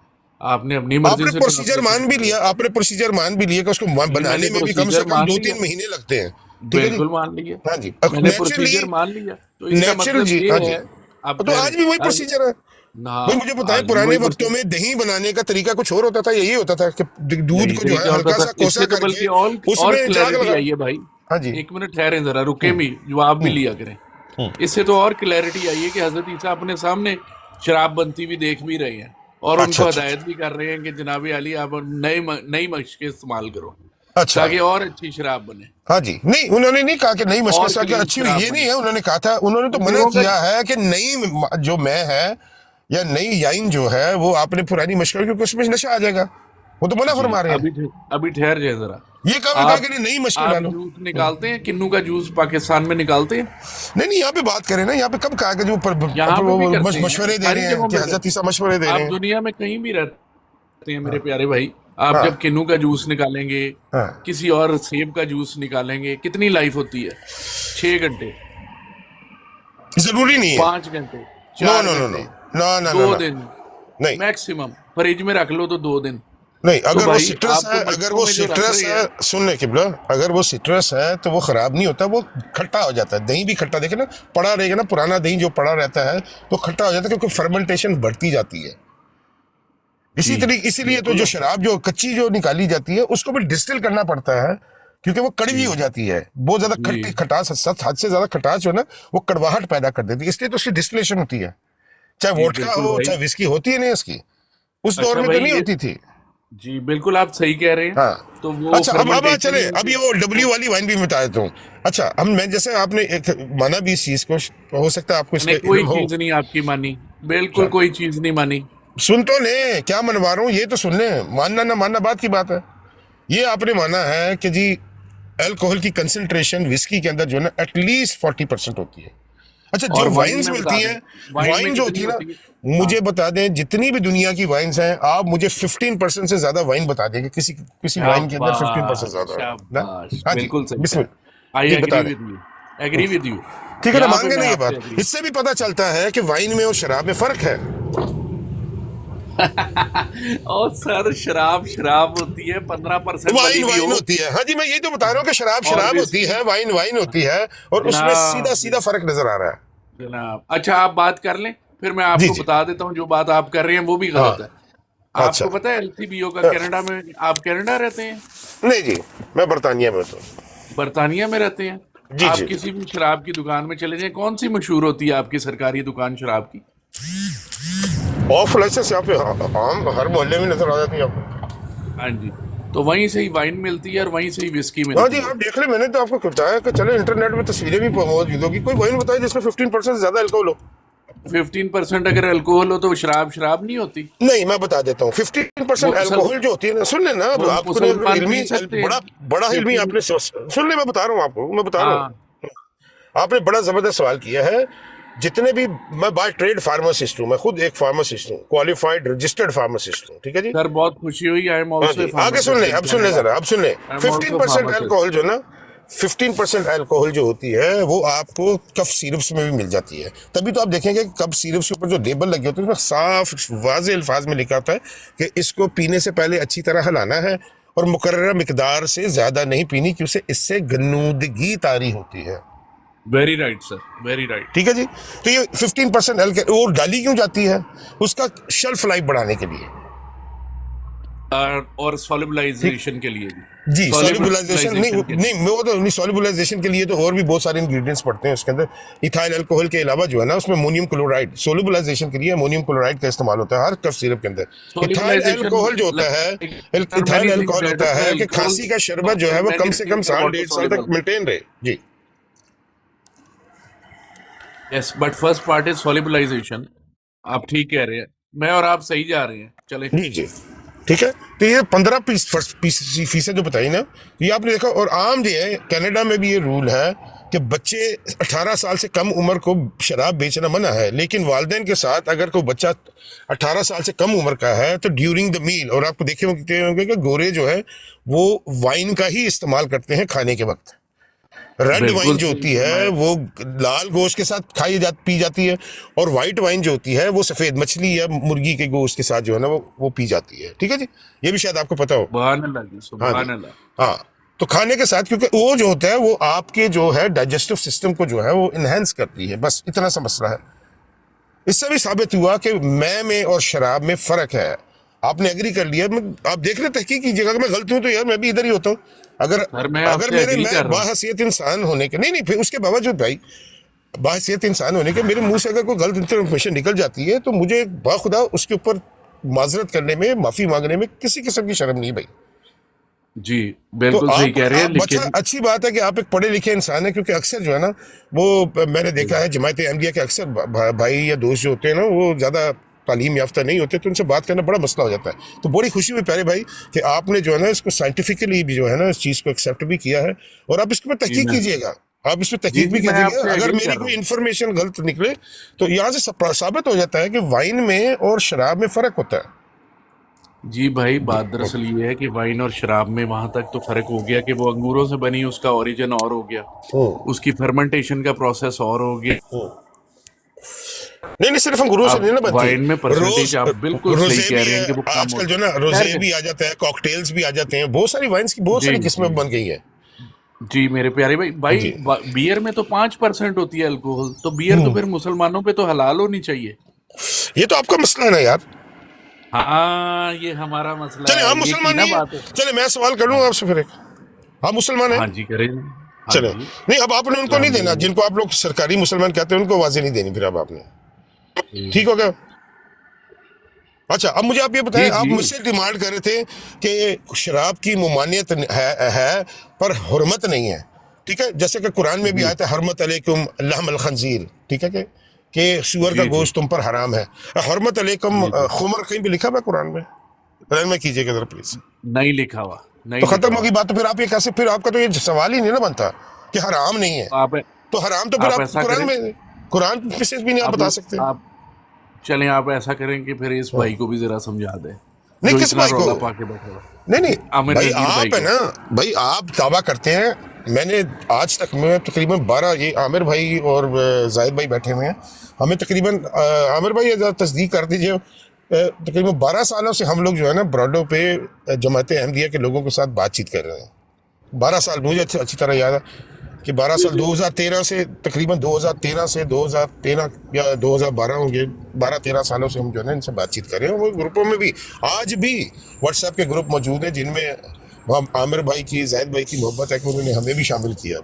आपने अपनी मर्जी आपने से प्रोसीजर मान भी ट्रांसलेशन लिया, आपने प्रोसीजर मान भी लिया कि उसको मैंने बनाने में भी कम से प्रोसीजर कम मान 2-3 लिया, महीने लगते हैं। ठीक है जी। बिल्कुल मान लिया। हाँ जी, मैंने नेचुरली, प्रोसीजर मान लिया, तो इसका नेचुरल मतलब जी, ये हाँ जी। है। अब तो आज भी वही अब प्रोसीजर है ना, भाई। मुझे बताएं, आज भी पुराने वही वक्तों प्रोसीजर। में दही बनाने का तरीका कुछ और होता था, यही होता था कि दूध यही को जो है तरीका होता हल्का था, सा कोसा इससे तो करके बल्कि और उसमें जाग क्लैरिटी लगा। आई है भाई। हाँ जी। एक मिनट ठहरे जरा, रुके भी, जवाब भी लिया करें। इससे तो और क्लैरिटी आई है कि हजरत ईसा अपने सामने शराब बनती हुई देख भी रहे हैं और अच्छा उनको अच्छा हदायत भी कर रहे हैं कि जनाब अली आप नई मशक़ें इस्तेमाल करो अच्छा। ताकि और अच्छी शराब बने, हाँ जी, नहीं उन्होंने नहीं कहा कि नई और मशक़ क्लीन अच्छी हुई, शराब ये नहीं बने। है, उन्होंने कहा था, उन्होंने तो तो मना फिर वो किया है कि नई जो मैं है या नई याइन जो है वो आपने पुरानी मशक़, क्योंकि उसमें नशा आ जाएगा, वो तो मना जी, फरमा रहे हैं। अभी ठहर जाए जरा। ये कब कहा आप कि नई मशक़ आप डालो? जूस निकालते हैं, किन्नू का जूस पाकिस्तान में निकालते हैं? नहीं, यहाँ पे बात करें ना, यहाँ पे कब कहा कि जो यहाँ पे भी करते हैं, मशवरे दे सारी रहे हैं जगहों कि पे हजरत करते ईसा मशवरे दे हैं। रहे आप हैं। दुनिया में कहीं भी रहते हैं मेरे प्यारे भाई, आप हाँ जब किन्नू का जूस निकालेंगे, हाँ, किसी और सेब का जूस निकालेंगे, कितनी लाइफ होती है? 6 घंटे, जरूरी नहीं है। 5 घंटे, नो 4 नो नो नो, घंटे, ना ना 2 ना, दिन नहीं मैक्सिमम। फ्रिज में रख लो तो 2 दिन। नहीं, तो अगर वो भाई सिट्रस आप तो है, अगर मटकों वो में जो रख सिट्रस रहे है, हैं, सुनने किबला, अगर वो सिट्रस है तो वो खराब नहीं होता, वो खट्टा हो जाता है। दही भी खट्टा, देखे ना, पड़ा रहेगा ना, पुराना दही जो पड़ा रहता है तो खट्टा हो जाता है, क्योंकि फर्मेंटेशन बढ़ती जाती है। इसी जी तरीके, इसीलिए तो बिल्कुल। जो शराब जो कच्ची जो निकाली जाती है उसको भी डिस्टिल करना पड़ता है, क्योंकि वो कड़वी जी हो जाती है, बहुत ज्यादा जी खट्टी खटास, हद से ज्यादा खटास जो है ना वो कड़वाहट पैदा कर देती है, इसलिए तो उसकी डिस्टिलेशन होती है। चाहे जी वोडका बिल्कुल हो, भाई। चाहे विस्की होती है नहीं उसकी, उस दौर अच्छा में तो भाई, नहीं ये होती थी। जी बिल्कुल आप सही कह रहे हैं। हाँ, तो वो अच्छा, अब फर्मेंटेशन चले, ही अब होती ये है। वो डब्ल्यू वाली वाइन भी बता देता हूँ। अच्छा, हम मैं जैसे आपने एक माना भी इस चीज को, हो सकता है आपको मैंने इसका कोई इल्म हो। चीज नहीं आपकी मानी, बिल्कुल अच्छा, कोई चीज नहीं मानी। सुन तो ले, क्या मनवा रहा हूँ ये तो सुन ले, मानना ना मानना बात की बात है। ये आपने माना है कि जी अल्कोहल की कंसंट्रेशन विस्की के अंदर जो है ना एटलीस्ट 40% होती है। अच्छा, जो और वाइन वाइन्स में बता मिलती दें, हैं, वाइन वाइन में जो कितनी होती है ना, होती है? मुझे हाँ, बता दें, जितनी भी दुनिया की वाइन्स हैं, आप मुझे 15% से ज्यादा वाइन बता दें कि किसी वाइन के अंदर 15% शाबाश ज्यादा है ना। शाबाश, हाँ जी, बिल्कुल सही है। बिस्मिल्लाह आई जी, एग्री बता दें। With you, agree with you. ठीक है ना, यहाँ मान पे गए ना मैं ये आपसे बात। एग्री। इससे भी पता चलता है कि वाइन में और शराब में फर्क है। और सर शराब शराब होती है, 15% वाली वाइन भी वाइन हो, होती है, हाँ जी, मैं यही तो बता रहा हूँ कि शराब और शराब होती विस्की। है, वाइन वाइन होती है, और उसमें सीधा जनाब सीधा फर्क नजर आ रहा है। जनाब, अच्छा आप बात कर लें, फिर मैं जी आपको जी, बता देता हूँ जो बात आप कर रहे हैं वो भी हाँ, गलत है। अच्छा, आपको पता है एलसीबीओ का कनाडा में, आप कनाडा रहते हैं, नहीं जी, मैं बरतानिया में तो। बर्तानिया में रहते हैं, जी आप जी, किसी भी शराब की दुकान में चले जाएं, कौन सी मशहूर होती है आपकी सरकारी दुकान शराब की? ऑफ लाइसेंस यहाँ पे आम हर मोहल्ले में नजर आ जाती है आपको। हाँ जी, तो वहीं से ही वाइन मिलती है और वहीं से ही विस्की हाँ जी, मिलती है। आप देख ले, मैंने तो आपको बताया कि चले इंटरनेट में तस्वीरें भी मौजूद होगी, कोई वाइन बताइए जिसमें 15% से ज्यादा अल्कोहल हो। 15% अगर अल्कोहल हो तो शराब शराब नहीं होती। नहीं, मैं बता देता हूँ, 15% अल्कोहल जो होती है ना, सुन लेना, अब आपको मुसलमान इल्मी, पी सकते बड़ा हैं बड़ा इल्मी 15। आपने सुन ले, मैं बता रहा हूँ आपको, मैं बता रहा हूँ। हाँ आपने बड़ा जबरदस्त सवाल किया है। जितने भी, मैं बाय ट्रेड फार्मासिस्ट हूँ, मैं खुद एक फार्मासिस्ट हूँ, क्वालिफाइड रजिस्टर्ड फार्मासिस्ट हूँ, ठीक है जी। सर, बहुत खुशी हुई। आई एम हाँ ऑल्सो जी, आगे सुन ले, अब सुन ले जरा, अब सुन ले। I am also 15% pharmacist. Alcohol जो ना, 15% अल्कोहल जो होती है वो आपको कफ सिरप्स में भी मिल जाती है। तभी तो आप देखेंगे कि कफ सिरप्स के ऊपर जो लेबल लगे होते हैं उसमें साफ वाज़ेह अल्फाज में लिखा होता है कि इसको पीने से पहले अच्छी तरह हिलाना है और मुकर्रर मिकदार से ज्यादा नहीं पीनी, क्योंकि इससे गन्नूदगी तारी होती है। Very right sir, very right. ठीक है जी। तो ये 15% अल्कोहल और डाली क्यों जाती है? उसका शेल्फ लाइफ बढ़ाने के लिए। और सॉल्युबलाइजेशन के लिए भी। जी सॉल्युबलाइजेशन नहीं Solubilization के लिए। नहीं वो तो नहीं, सॉल्युबलाइजेशन के लिए तो और भी बहुत सारे इंग्रेडिएंट्स पड़ते हैं उसके अंदर। इथाइल अल्कोहल के अलावा जो है ना उसमें अमोनियम क्लोराइड, सॉल्युबलाइजेशन के लिए अमोनियम क्लोराइड का इस्तेमाल होता है हर कफ सिरप के अंदर। इथाइल Solubilization अल्कोहल जो होता है, इथाइल अल्कोहल होता है कि खांसी का शरबत जो है वो कम से कम साल 1.5 साल तक मेंटेन रहे। जी yes, but first part is solubilization. आप ठीक कह रहे हैं, मैं और आप सही जा रहे हैं। चले जी जी ठीक है। तो ये 15% जो बताई ना, ये आपने देखा। और आम जो है कनाडा में भी ये रूल है कि बच्चे 18 साल से कम उम्र को शराब बेचना मना है, लेकिन वालिदैन के साथ अगर कोई बच्चा 18 साल से कम उम्र का है तो ड्यूरिंग द मील, और आपको देखे होंगे कि गोरे जो है वो वाइन का ही इस्तेमाल करते हैं खाने के वक्त। रेड बिल्कुल वाइन जो सही होती है फरमाया। वो लाल गोश्त के साथ पी जाती है, और वाइट वाइन जो होती है वो सफेद मछली या मुर्गी के गोश्त के साथ जो है ना वो पी जाती है। ठीक है जी, ये भी शायद आपको पता हो। सुभान अल्लाह जी, हाँ सुभान जी अल्लाह। हाँ। तो खाने के साथ, क्योंकि वो जो होता है वो आपके जो है डाइजेस्टिव सिस्टम को जो है वो इनहेंस करती है, बस इतना सा मसला है। इससे भी साबित हुआ कि मैं में और शराब में फर्क है। आपने एग्री कर लिया, आप देख रहे तहकीक कीजिएगा। अगर मैं गलत हूं तो यार मैं भी इधर ही होता हूँ। अगर सर मैं अगर आपसे मेरे एग्री मैं कर रहा हूँ। बाहसीत इंसान होने के नहीं फिर उसके बावजूद भाई बाहसीत इंसान होने के मेरे मुंह से अगर कोई गलत इन्फॉर्मेशन निकल जाती है तो मुझे बाखुदा उसके ऊपर माजरत करने में, माफी मांगने में किसी किस्म की शर्म नहीं भाई। जी तो बिल्कुल सही कह रहे हैं, आप अच्छा लेकिन अच्छी बात है कि आप एक पढ़े लिखे इंसान है, क्योंकि अक्सर जो है ना वो मैंने देखा है जमात अहमदिया के अक्सर भाई या दोस्त जो होते हैं ना वो ज़्यादा तालीम याफ्ता नहीं होते, तो उनसे बात करना बड़ा मसला हो जाता है। तो बड़ी खुशी हुई प्यारे भाई कि आपने जो है ना इसको साइंटिफिकली भी जो है ना इस चीज़ को एक्सेप्ट भी किया है, और आप इसके ऊपर जी तहकीक मैं कीजिएगा। आप इस पर जी तहकीक भी जी मैं कीजिएगा। आपसे अगर एग्री मेरी कर रहा कोई हूँ। इन्फॉर्मेशन गलत निकले तो यहाँ से साबित हो जाता है कि वाइन में और शराब में फ़र्क होता है। जी भाई, जी बात दरअसल ये है कि वाइन और शराब में वहां तक तो फर्क हो गया कि वो अंगूरों से बनी, उसका ओरिजिन और हो गया, उसकी फर्मेंटेशन का प्रोसेस और हो गया। नहीं सिर्फ अंगूरों से अब नहीं ना बनती। वाइन में परसेंटेज आप बिल्कुल सही रोजे कह भी रहे हैं है कि वो कम आजकल जो होता ना, है। रोजे भी आ जाता है, कॉकटेल्स भी आ जाते हैं, बहुत सारी वाइन्स की बहुत जी सारी किस्में जी बन गई है। जी मेरे प्यारे भाई, जी बियर में तो 5% होती है अल्कोहल, तो बियर तो फिर मुसलमानों पे तो हलाल होनी चाहिए। ये तो आपका मसला है ना यार। हाँ, ये हमारा मसला चले है, हम ये की मुसलमान ना नहीं है, बात है। चले मैं सवाल कर लूंगा हाँ आपसे फिर एक। हम मुसलमान हैं, हाँ जी, करें। हाँ चले जी, नहीं अब आपने उनको नहीं देना अल्हम्दुलिल्लाह। जिनको आप लोग सरकारी मुसलमान कहते हैं, उनको आवाजें नहीं देनी फिर अब आपने। ठीक हो गया। अच्छा अब मुझे आप ये बताएं, जी आप जी मुझसे डिमांड कर रहे थे कि शराब की ममानियत है पर हुर्मत नहीं है। ठीक है, जैसे कि कुरान में भी जी आता है हरमत अलैकुम लहमल खंजीर। ठीक है कि सुअर का जी जी गोश्त तुम पर हराम है। हरमत अलैकुम जी जी खुमर कहीं भी लिखा हुआ है कुरान में? रहनमा कीजिएगा जरा प्लीज। नहीं लिखा हुआ, नहीं तो लिखा खत्म हुआ। होगी बात। तो फिर आप ये कैसे, फिर आपका तो ये सवाल ही नहीं ना बनता कि हराम नहीं है। आप तो हराम तो फिर आप आप ऐसा कुरान करें, में, कुरान में से भी नहीं आप बता सकते। आप चलें, आप ऐसा करें कि फिर इस हाँ। भाई को भी जरा समझा दें नहीं जो किस इतना भाई को? रौला पाके बैठा हुआ है। नहीं नहीं आमिर भाई नजीर भाई आप है को। ना, भाई आप दावा करते हैं। मैंने आज तक में तकरीबन 12, ये आमिर भाई और जाहिद भाई बैठे हुए हैं, हमें तकरीबन आमिर भाई ज़रा तस्दीक कर दीजिए, तकरीबन 12 सालों से हम लोग जो है ना ब्रॉडो पे जमात अहमदिया के लोगों के साथ बातचीत कर रहे हैं। 12 साल मुझे अच्छी तरह याद है कि 12 साल 2013 से तकरीबन 2013 से 2013 या 2012 होंगे, 12-13 सालों से हम जो है ना इनसे बातचीत कर रहे हैं। वो ग्रुपों में भी आज भी व्हाट्सएप के ग्रुप मौजूद हैं जिनमें वहाँ आमिर भाई की, जाहिद भाई की मोहब्बत है कि उन्होंने हमें भी शामिल किया।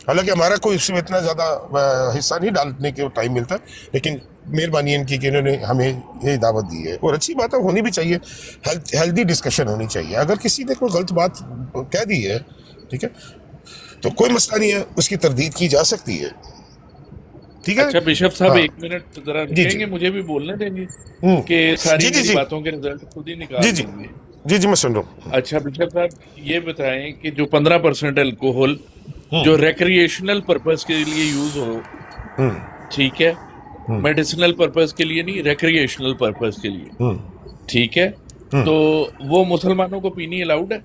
हालांकि हमारा कोई इसमें इतना ज़्यादा हिस्सा नहीं डालने के टाइम मिलता, लेकिन मेहरबानी इनकी कि इन्होंने हमें ये दावत दी है। और अच्छी बात है, होनी भी चाहिए, हेल्दी डिस्कशन होनी चाहिए। अगर किसी ने कोई गलत बात कह दी है, ठीक है, तो कोई मसला नहीं है, उसकी तरदीद की जा सकती है। ठीक है। अच्छा बिशप साहब, हाँ 1 मिनट जरा जी जी रुकेंगे, मुझे भी बोलने देंगे हम्म, कि सारी जी जी मेरी जी बातों के रिजल्ट खुद ही जी निकाल जी देंगे। जी जी मैं सुन रहा हूँ। अच्छा बिशप साहब, ये बताएं कि जो 15% अल्कोहल जो रिक्रिएशनल पर्पस के लिए यूज हो, ठीक है, मेडिसिनल पर्पस के लिए नहीं, रिक्रिएशनल पर्पस के लिए, ठीक है, तो वो मुसलमानों को पीनी अलाउड है?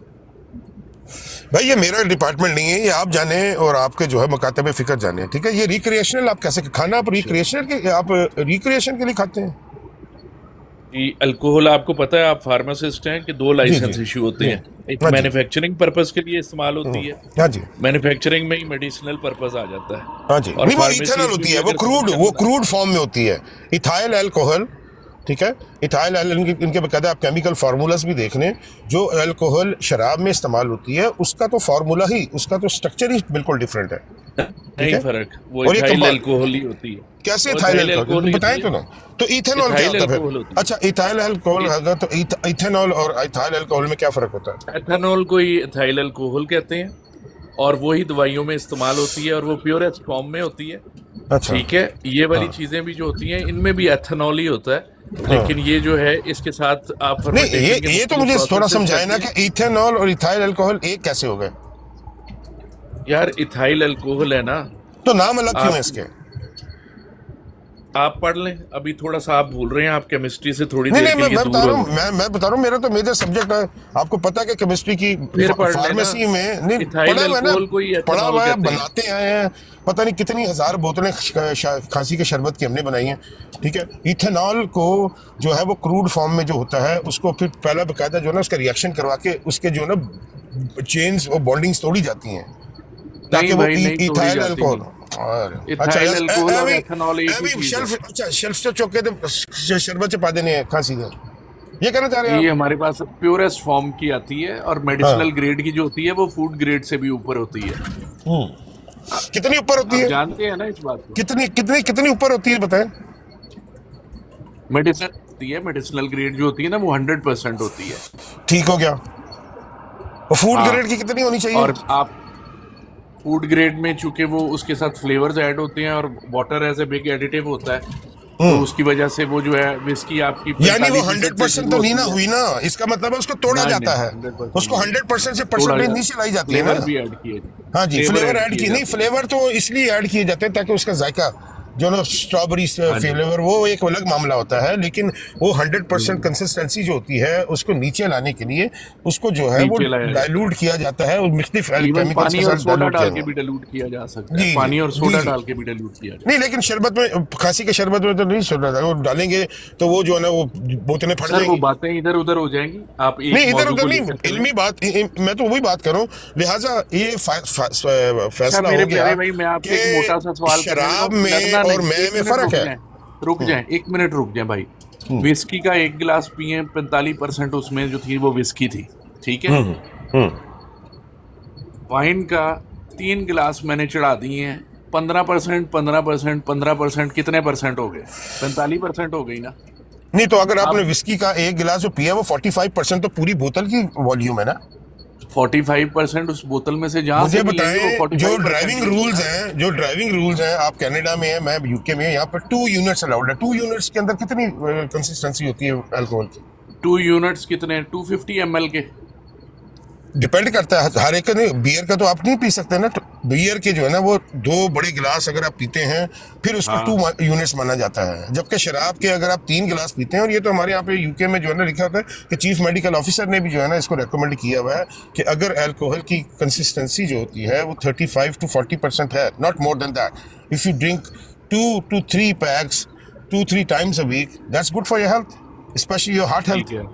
भाई ये मेरा डिपार्टमेंट नहीं है, ये आप जाने और आपके जो है मुकातबे फिक्र जाने। ठीक है, ये रिक्रिएशनल आप कैसे खाना, आप रिक्रिएशनल के, आप रिक्रिएशन के लिए खाते हैं? कि अल्कोहल आपको पता है, आप फार्मासिस्ट हैं, कि 2 जी लाइसेंस जी इशू होते हैं। एक हाँ जी मैन्युफैक्चरिंग पर्पस के लिए इस्तेमाल होती है, हाँ जी मैन्युफैक्चरिंग में ही मेडिसिनल पर्पस आ जाता है, हाँ जी। और नहीं वो फार्मेसी इथेनॉल में होती भी है, वो अगर क्रूड commercial वो बना- क्रूड फॉर्म में होती है। इथाइल अल्कोहल ठीक है। इथाइल इनके बकायदा आप केमिकल फार्मूलाज भी देख लें। जो अल्कोहल शराब में इस्तेमाल होती है उसका तो फार्मूला ही, उसका तो स्ट्रक्चर ही बिल्कुल डिफरेंट है। नहीं फर्क, वो और ये इथाइल कमाल- अल्कोहल ही होती है। कैसे वो इथाइल इथाइल अल्कोहल अल्कोहल बताएं होती तो है। ना। तो इथेनॉल क्या इथाइल होता है अल्कोहल फिर? होती है। अच्छा, इथाइल अल्कोहल होगा तो इथेनॉल और इथाइल अल्कोहल में क्या फर्क होता है? एथेनॉल को ही इथाइल अल्कोहल कहते हैं और वही दवाइयों में इस्तेमाल होती है और वो प्योरेस्ट फॉर्म में होती है। अच्छा, ठीक है, ये वाली चीजें भी जो होती हैं इनमें भी एथेनॉल ही होता है, लेकिन ये जो है इसके साथ आप नहीं fermentation के ये तो मुख्तलिफ मुझे थोड़ा processes समझाए ना करते कि इथेनॉल और इथाइल अल्कोहल एक कैसे हो गए? हैं। यार इथाइल अल्कोहल है ना, तो नाम अलग क्यों है आप इसके? आप पढ़ लें, अभी थोड़ा सा आप भूल रहे हैं, आप केमिस्ट्री से थोड़ी नहीं देर नहीं, के लिए मैं बता दूर रहा हो हूँ, मैं बता रहा हूँ, मेरा तो मेजर सब्जेक्ट है। आपको पता है कि केमिस्ट्री की फिर पढ़ लेना। फार्मेसी में नहीं इथाइल पढ़ा हुआ है अल्कोहल को ही ना, पढ़ा एथेनॉल हुआ है, कहते हैं। बनाते आए हैं। पता नहीं कितनी हजार बोतलें खांसी के शरबत की हमने बनाई हैं। ठीक है, इथेनॉल को जो है वो क्रूड फॉर्म में जो होता है उसको फिर पहला बकायदा जो है ना उसका रिएक्शन करवा के उसके जो है ना चेन्स वो बॉन्डिंग्स तोड़ी जाती हैं ताकि वो भाई, नहीं तोड़ी इथाइल जाती अल्कोहल। नहीं। और इथाइल अल्कोहल और एथेनॉल एक ही चीज है। अच्छा, शेल्फ से चौके तो शरबत चपा देने हैं खांसी का, ये कहना चाह रहे हैं ये आप? हमारे पास प्योरेस्ट फॉर्म की आती है और मेडिसिनल ग्रेड की जो होती है वो फूड ग्रेड से भी ऊपर होती है। कितनी ऊपर होती आप है? जानते हैं ना इस बात को। कितनी कितनी कितनी ऊपर होती है बताएं? मेडिसिन होती है, मेडिसिनल ग्रेड जो होती है ना वो 100% होती है। ठीक हो गया। और फूड हाँ। ग्रेड की कितनी होनी चाहिए? और आप फूड ग्रेड में चूंकि वो उसके साथ फ्लेवर्स ऐड होते हैं और water as a big additive होता है, तो उसकी वजह से वो जो है विस्की आपकी यानी वो 45% 100% तो नहीं ना हुई ना, इसका मतलब है उसको तोड़ा नहीं, जाता है, 100% उसको 100% से थोड़ा परसेंटेज नीचे लाई जाती है ना। फ्लेवर भी ऐड किए हाँ जी, फ्लेवर ऐड किए, नहीं जाते हैं। फ्लेवर तो इसलिए ऐड किए जाते हैं ताकि उसका जायका जो ना स्ट्रॉबेरी फ्लेवर वो एक अलग मामला होता है, लेकिन वो 100% कंसिस्टेंसी जो होती है उसको नीचे लाने के लिए उसको जो है वो नीचे लाया जाता है। डाइल्यूट किया जाता है और मुख्तलिफ इवन केमिकल्स पानी के और साथ सोडा डाइल्यूट डाल किया के भी डाइल्यूट किया जा सकता जी, है, पानी और जी, सोडा जी। डाल के भी डाइल्यूट किया जाए। नहीं, लेकिन शरबत में, खांसी के शरबत में तो नहीं सोडा वो डालेंगे तो वो जो है ना वो बोतलें फट सर वो जाएंगी। बातें इधर उधर हो जाएंगी। आप एक नहीं, इधर मौजू उधर को नहीं, लेकर चलें। इल्मी बात मैं तो वही बात कर रहा हूँ। लिहाजा ये फैसला मेरे हो गया प्यारे भाई, मैं आपसे एक मोटा सा सवाल कि कर रहा हूँ, शराब में लड़ना और नहीं, मैं एक में मिनट फर्क रुक है। जाएं, रुक जाएं, एक मिनट रुक जाएं भाई। विस्की का एक गिलास पिए, 45% उसमें जो थी वो विस्की थी, ठीक है। वाइन का 3 गिलास मैंने चढ़ा दिए हैं, 15%, 15%, 15%, कितने परसेंट हो गए? 45% हो गई ना। नहीं तो अगर आपने आप विस्की का एक गिलास जो पिया वो 45% तो पूरी बोतल की वॉल्यूम है ना। 45% उस बोतल में से जहां मुझे से मिलेंगे बताएं, वो जो 45% ड्राइविंग ही रूल्स होगा। हैं, जो ड्राइविंग रूल्स हैं, आप कनाडा में हैं, मैं यूके में, यहाँ पर 2 यूनिट्स अलाउड है। 2 यूनिट्स के अंदर कितनी कंसिस्टेंसी होती है अल्कोहल की? 2 यूनिट्स कितने? 250 ml के। डिपेंड करता है हर एक का। नहीं, बियर का तो आप नहीं पी सकते ना। तो बियर के जो है ना वो 2 बड़े गिलास अगर आप पीते हैं फिर उसको 2 यूनिट्स माना जाता है, जबकि शराब के अगर आप 3 गिलास पीते हैं, और ये तो हमारे यहाँ पे यूके में जो है ना लिखा होता है कि चीफ मेडिकल ऑफिसर ने भी जो है ना इसको रेकमेंड किया हुआ है कि अगर अल्कोहल की कंसिस्टेंसी जो होती है वो 35 to 40% है, not more than that. If you drink 2 to 3 PACS 2-3 times a week, that's good for your health, especially your heart health। ठीक है,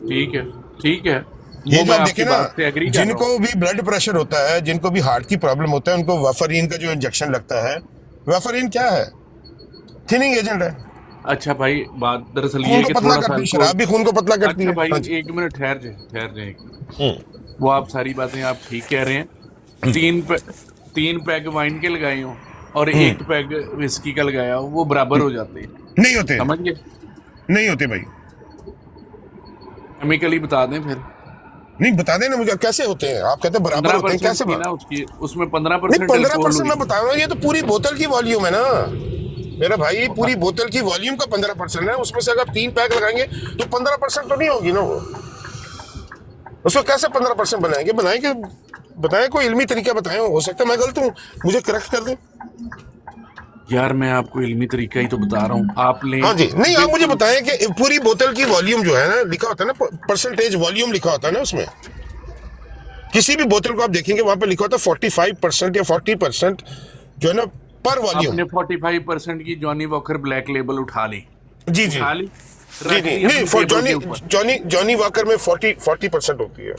ठीक है, ठीक है। ये वो जो मैं आप आपकी देखें बात से ना, एग्री कर रहा जिनको हूँ। भी ब्लड प्रेशर होता है, जिनको भी हार्ट की प्रॉब्लम होता है, उनको वाफरीन का जो इंजेक्शन लगता है, वाफरीन क्या है? थिनिंग एजेंट है, अच्छा भाई, बात दरअसल ये खून है को कि पतला थोड़ा सा करती है, शराब भी खून को पतला करती अच्छा है। भाई, हाँ जी। 1 मिनट ठहर जाए एक मिनट। वो आप सारी बातें आप ठीक कह रहे हैं। 3 पैग वाइन के लगाए हो और 1 पैग विस्की का लगाया हो, वो बराबर हो जाते हैं, नहीं होते, समझ गए? नहीं होते भाई। केमिकली बता दें फिर। नहीं बता देना मुझे कैसे होते हैं, आप कहते हैं बराबर होते हैं, 15% कैसे थी नहीं? ना उसकी, उसमें 15% 15% मैं बता रहा हूँ, ये तो पूरी बोतल की वॉल्यूम है ना मेरा भाई, पूरी बोतल की वॉल्यूम का 15% है, उसमें से अगर 3 पैक लगाएंगे तो 15% तो नहीं होगी ना वो। उसको कैसे 15% बनाएंगे? बनाएंगे, बताएं, कोई इल्मी तरीका बताएं, हो सकता है मैं गलत हूँ, मुझे करेक्ट कर दें। यार मैं आपको इल्मी तरीका ही तो बता रहा हूँ, आप ले। हाँ जी, नहीं आप मुझे बताएं कि पूरी बोतल की वॉल्यूम जो है ना, लिखा होता है ना परसेंटेज वॉल्यूम लिखा होता है ना उसमें, किसी भी बोतल को आप देखेंगे वहां पे लिखा होता है 45% या 40% जो है ना पर वॉल्यूम। आपने 45% की जॉनी वॉकर ब्लैक लेबल उठा ली। जी जी उठा ली, जी रख जी, ली नहीं अपनी फॉर टेबल के ऊपर। जॉनी वॉकर में 40% होती है।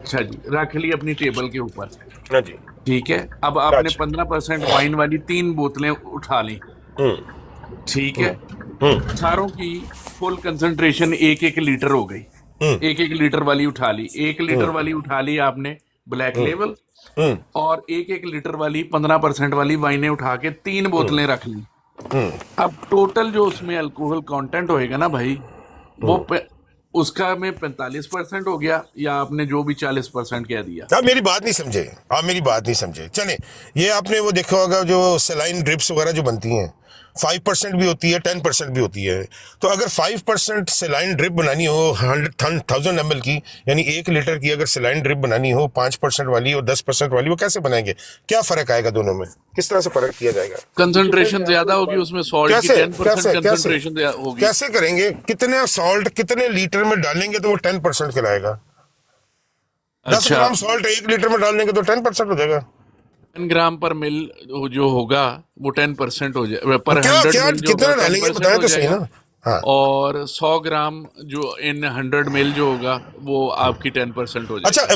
अच्छा जी, रख ली अपनी टेबल के ऊपर, हाँ जी। ठीक है। अब आपने अच्छा। 15% वाइन वाली 3 बोतलें उठा ली, ठीक है। चारों की फुल कंसंट्रेशन 1-1 लीटर हो गई, 1-1 लीटर वाली उठा ली, 1 लीटर वाली उठा ली आपने ब्लैक लेवल, और 1-1 लीटर वाली 15% वाली वाइनें उठा के 3 बोतलें रख ली। अब टोटल जो उसमें अल्कोहल कंटेंट होएगा ना भाई, वो उसका में 45% हो गया, या आपने जो भी 40% कह दिया। आप मेरी बात नहीं समझे, आप मेरी बात नहीं समझे। चले, ये आपने वो देखा होगा जो सलाइन ड्रिप्स वगैरह जो बनती हैं, 5% भी होती है, 10% भी होती है। तो अगर 5% सलाइन ड्रिप बनानी हो 1000 ml की, यानी 1 लीटर की अगर सलाइन ड्रिप बनानी हो 5% वाली और 10% वाली, वो कैसे बनाएंगे? क्या फर्क आएगा दोनों में? किस तरह से फर्क किया जाएगा? कंसंट्रेशन ज्यादा होगी उसमें, सॉल्ट की 10% कंसंट्रेशन होगी। कैसे करेंगे? कितने सॉल्ट कितने लीटर में डालेंगे तो वो 10% कहलाएगा? 10 ग्राम सॉल्ट 1 लीटर में डाल देंगे तो 10% हो जाएगा। 10 ग्राम पर मिल जो होगा वो 10% हो जाएगा, पर क्या 100 क्या मिल जो कितना होगा डालेंगे 10% बताएं हो तो सही जाएगा। ना। हाँ, और 100 ग्राम जो इन 100 मिल जो होगा वो आपकी 10% हो अच्छा, जाएगा।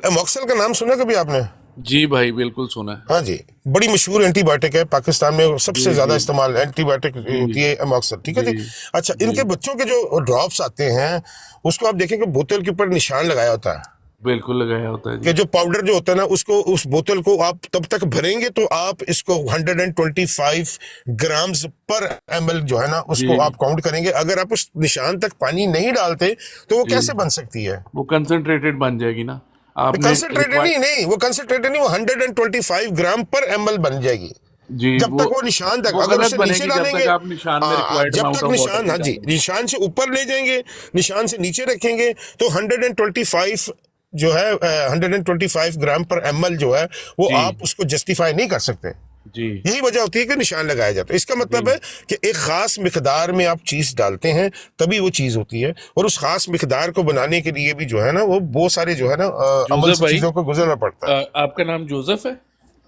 एमॉक्सल का नाम सुना कभी आपने? जी भाई बिल्कुल सुना है। हाँ जी, बड़ी मशहूर एंटीबायोटिक है, पाकिस्तान में सबसे जी, ज्यादा जी। इस्तेमाल एंटीबायोटिक होती है एमॉक्सल, ठीक है जी। जी, अच्छा, इनके बच्चों के जो ड्रॉप्स आते हैं उसको आप देखेंगे बोतल के ऊपर निशान लगाया होता है बिल्कुल लगाया होता है कि जी। जो पाउडर जो होता है ना, उसको उस बोतल को आप तब तक भरेंगे तो आप इसको 125 ग्राम्स पर ml जो है ना उसको जी। आप काउंट करेंगे। अगर आप उस निशान तक पानी नहीं डालते तो वो जी। कैसे बन सकती है? वो कंसंट्रेटेड बन जाएगी ना। आपने कंसंट्रेटेड नहीं, वो कंसंट्रेटेड नहीं, वो 125 ग्राम पर ml बन जाएगी जी, जब तक वो निशान तक। वो अगर गलत उसे नीचे बनेगी जब डालेंगे, तक आप निशान में हाँ, रिक्वायर्ड जब अमाउंट तक ऑफ वाटर निशान, हाँ जी, निशान से ऊपर ले जाएंगे, निशान से नीचे रखेंगे तो 125 जो है 125 ग्राम पर ml जो है वो जी। आप उसको जस्टिफाई नहीं कर सकते। जी यही वजह होती है कि निशान लगाया जाता है। इसका मतलब है कि एक खास मिकदार में आप चीज डालते हैं तभी वो चीज होती है, और उस खास मिकदार को बनाने के लिए भी जो है ना वो बहुत सारे जो है ना अमल जोसेफ से भाई, चीजों को गुजरना पड़ता है। आपका नाम जोसेफ है?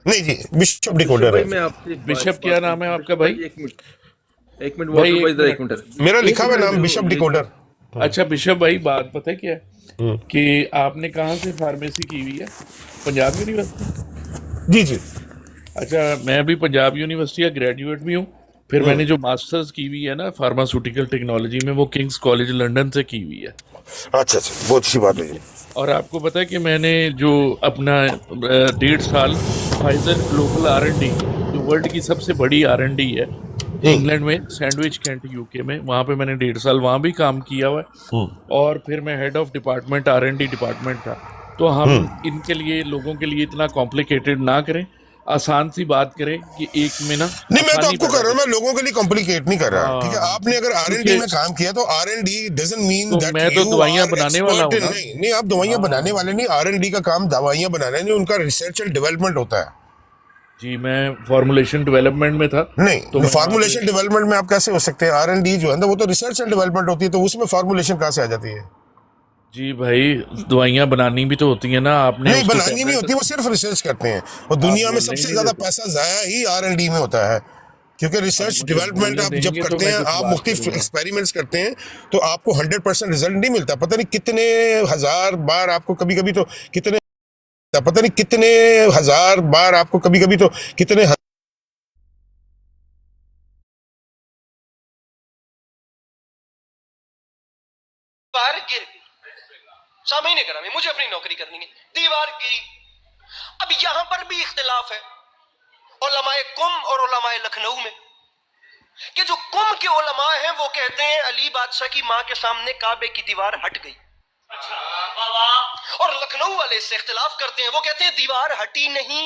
नहीं जी, बिशप डिकोडर भाई है। मैं आपसे एक बिशप बात क्या नाम है आपका भाई? एक मिनट भाई, वाटर एक भाई जरा मिनट। एक मिनट। मेरा लिखा हुआ नाम बिशप डिकोडर। अच्छा बिशप भाई, बात पता है क्या है कि आपने कहाँ से फार्मेसी की हुई है? पंजाब यूनिवर्सिटी? जी जी। अच्छा, मैं भी पंजाब यूनिवर्सिटी का ग्रेजुएट भी हूँ। फिर मैंने जो मास्टर्स की हुई है ना फार्मास्यूटिकल टेक्नोलॉजी में, वो किंग्स कॉलेज लंदन से की हुई है। अच्छा अच्छा, बहुत अच्छी बात है जी। और आपको पता है कि मैंने जो अपना 1.5 साल फाइजर ग्लोबल R&D, जो वर्ल्ड की सबसे बड़ी R&D है इंग्लैंड में, सैंडविच कैंट यूके में, वहाँ पे मैंने 1.5 साल वहाँ भी काम किया हुआ है। और फिर मैं head of department R&D department था। तो हम इनके लिए, लोगों के लिए इतना कॉम्प्लिकेटेड ना करें, आसान सी बात करें कि एक में ना नहीं, मैं तो आसानी आपको पैदा कर रहा हूँ, करें। मैं लोगों के लिए कॉम्प्लिकेट नहीं कर रहा। हाँ, ठीक है, आपने अगर R&D क्योंकि में काम किया तो R&D डजंट मीन तो दैट मैं तो यू दवाइयाँ आर बनाने वाला एक्सपर्ट हूँ इन। ना। नहीं नहीं, आप दवाइयाँ बनाने वाले नहीं, R&D का काम दवाइयाँ बनाना नहीं, उनका रिसर्च एंड डेवलपमेंट होता है। जी, मैं फॉर्मुलेशन डेवलपमेंट में था। नहीं, तो मैं फार्मुलेशन डेवलपमेंट में आप कैसे हो सकते हैं? R&D जो है ना वो तो रिसर्च एंड डेवलपमेंट होती है, तो उसमें फार्मुलेशन कहाँ से आ जाती है? जी भाई, दवाइयाँ बनानी भी तो होती है ना, आपने नहीं, उसको बनानी नहीं tablet- होती, वो सिर्फ रिसर्च करते हैं। और दुनिया में बोलने सबसे नहीं ज्यादा देते। पैसा जाया ही R&D में होता है, क्योंकि रिसर्च मुझे डेवलपमेंट बोलने आप जब देंगे तो करते मैं हैं, कुछ आप बात मुख्तलिफ करूंगा। एक्सपेरिमेंट्स करते हैं तो आपको 100% रिजल्ट नहीं मिलता। पता नहीं कितने हजार बार आपको कभी कभी तो कितने पता नहीं कितने हजार बार आपको कभी कभी तो कितने दीवार गिर गई, सामने करा मैं, मुझे अपनी नौकरी करनी है, दीवार गिरी। अब यहां पर भी इख्तिलाफ है उलमाए कुम और उलमाए लखनऊ में, कि जो कुम के उलमा हैं वो कहते हैं अली बादशाह की मां के सामने काबे की दीवार हट गई, और लखनऊ वाले इससे इख्तिलाफ करते हैं, वो कहते हैं दीवार हटी नहीं,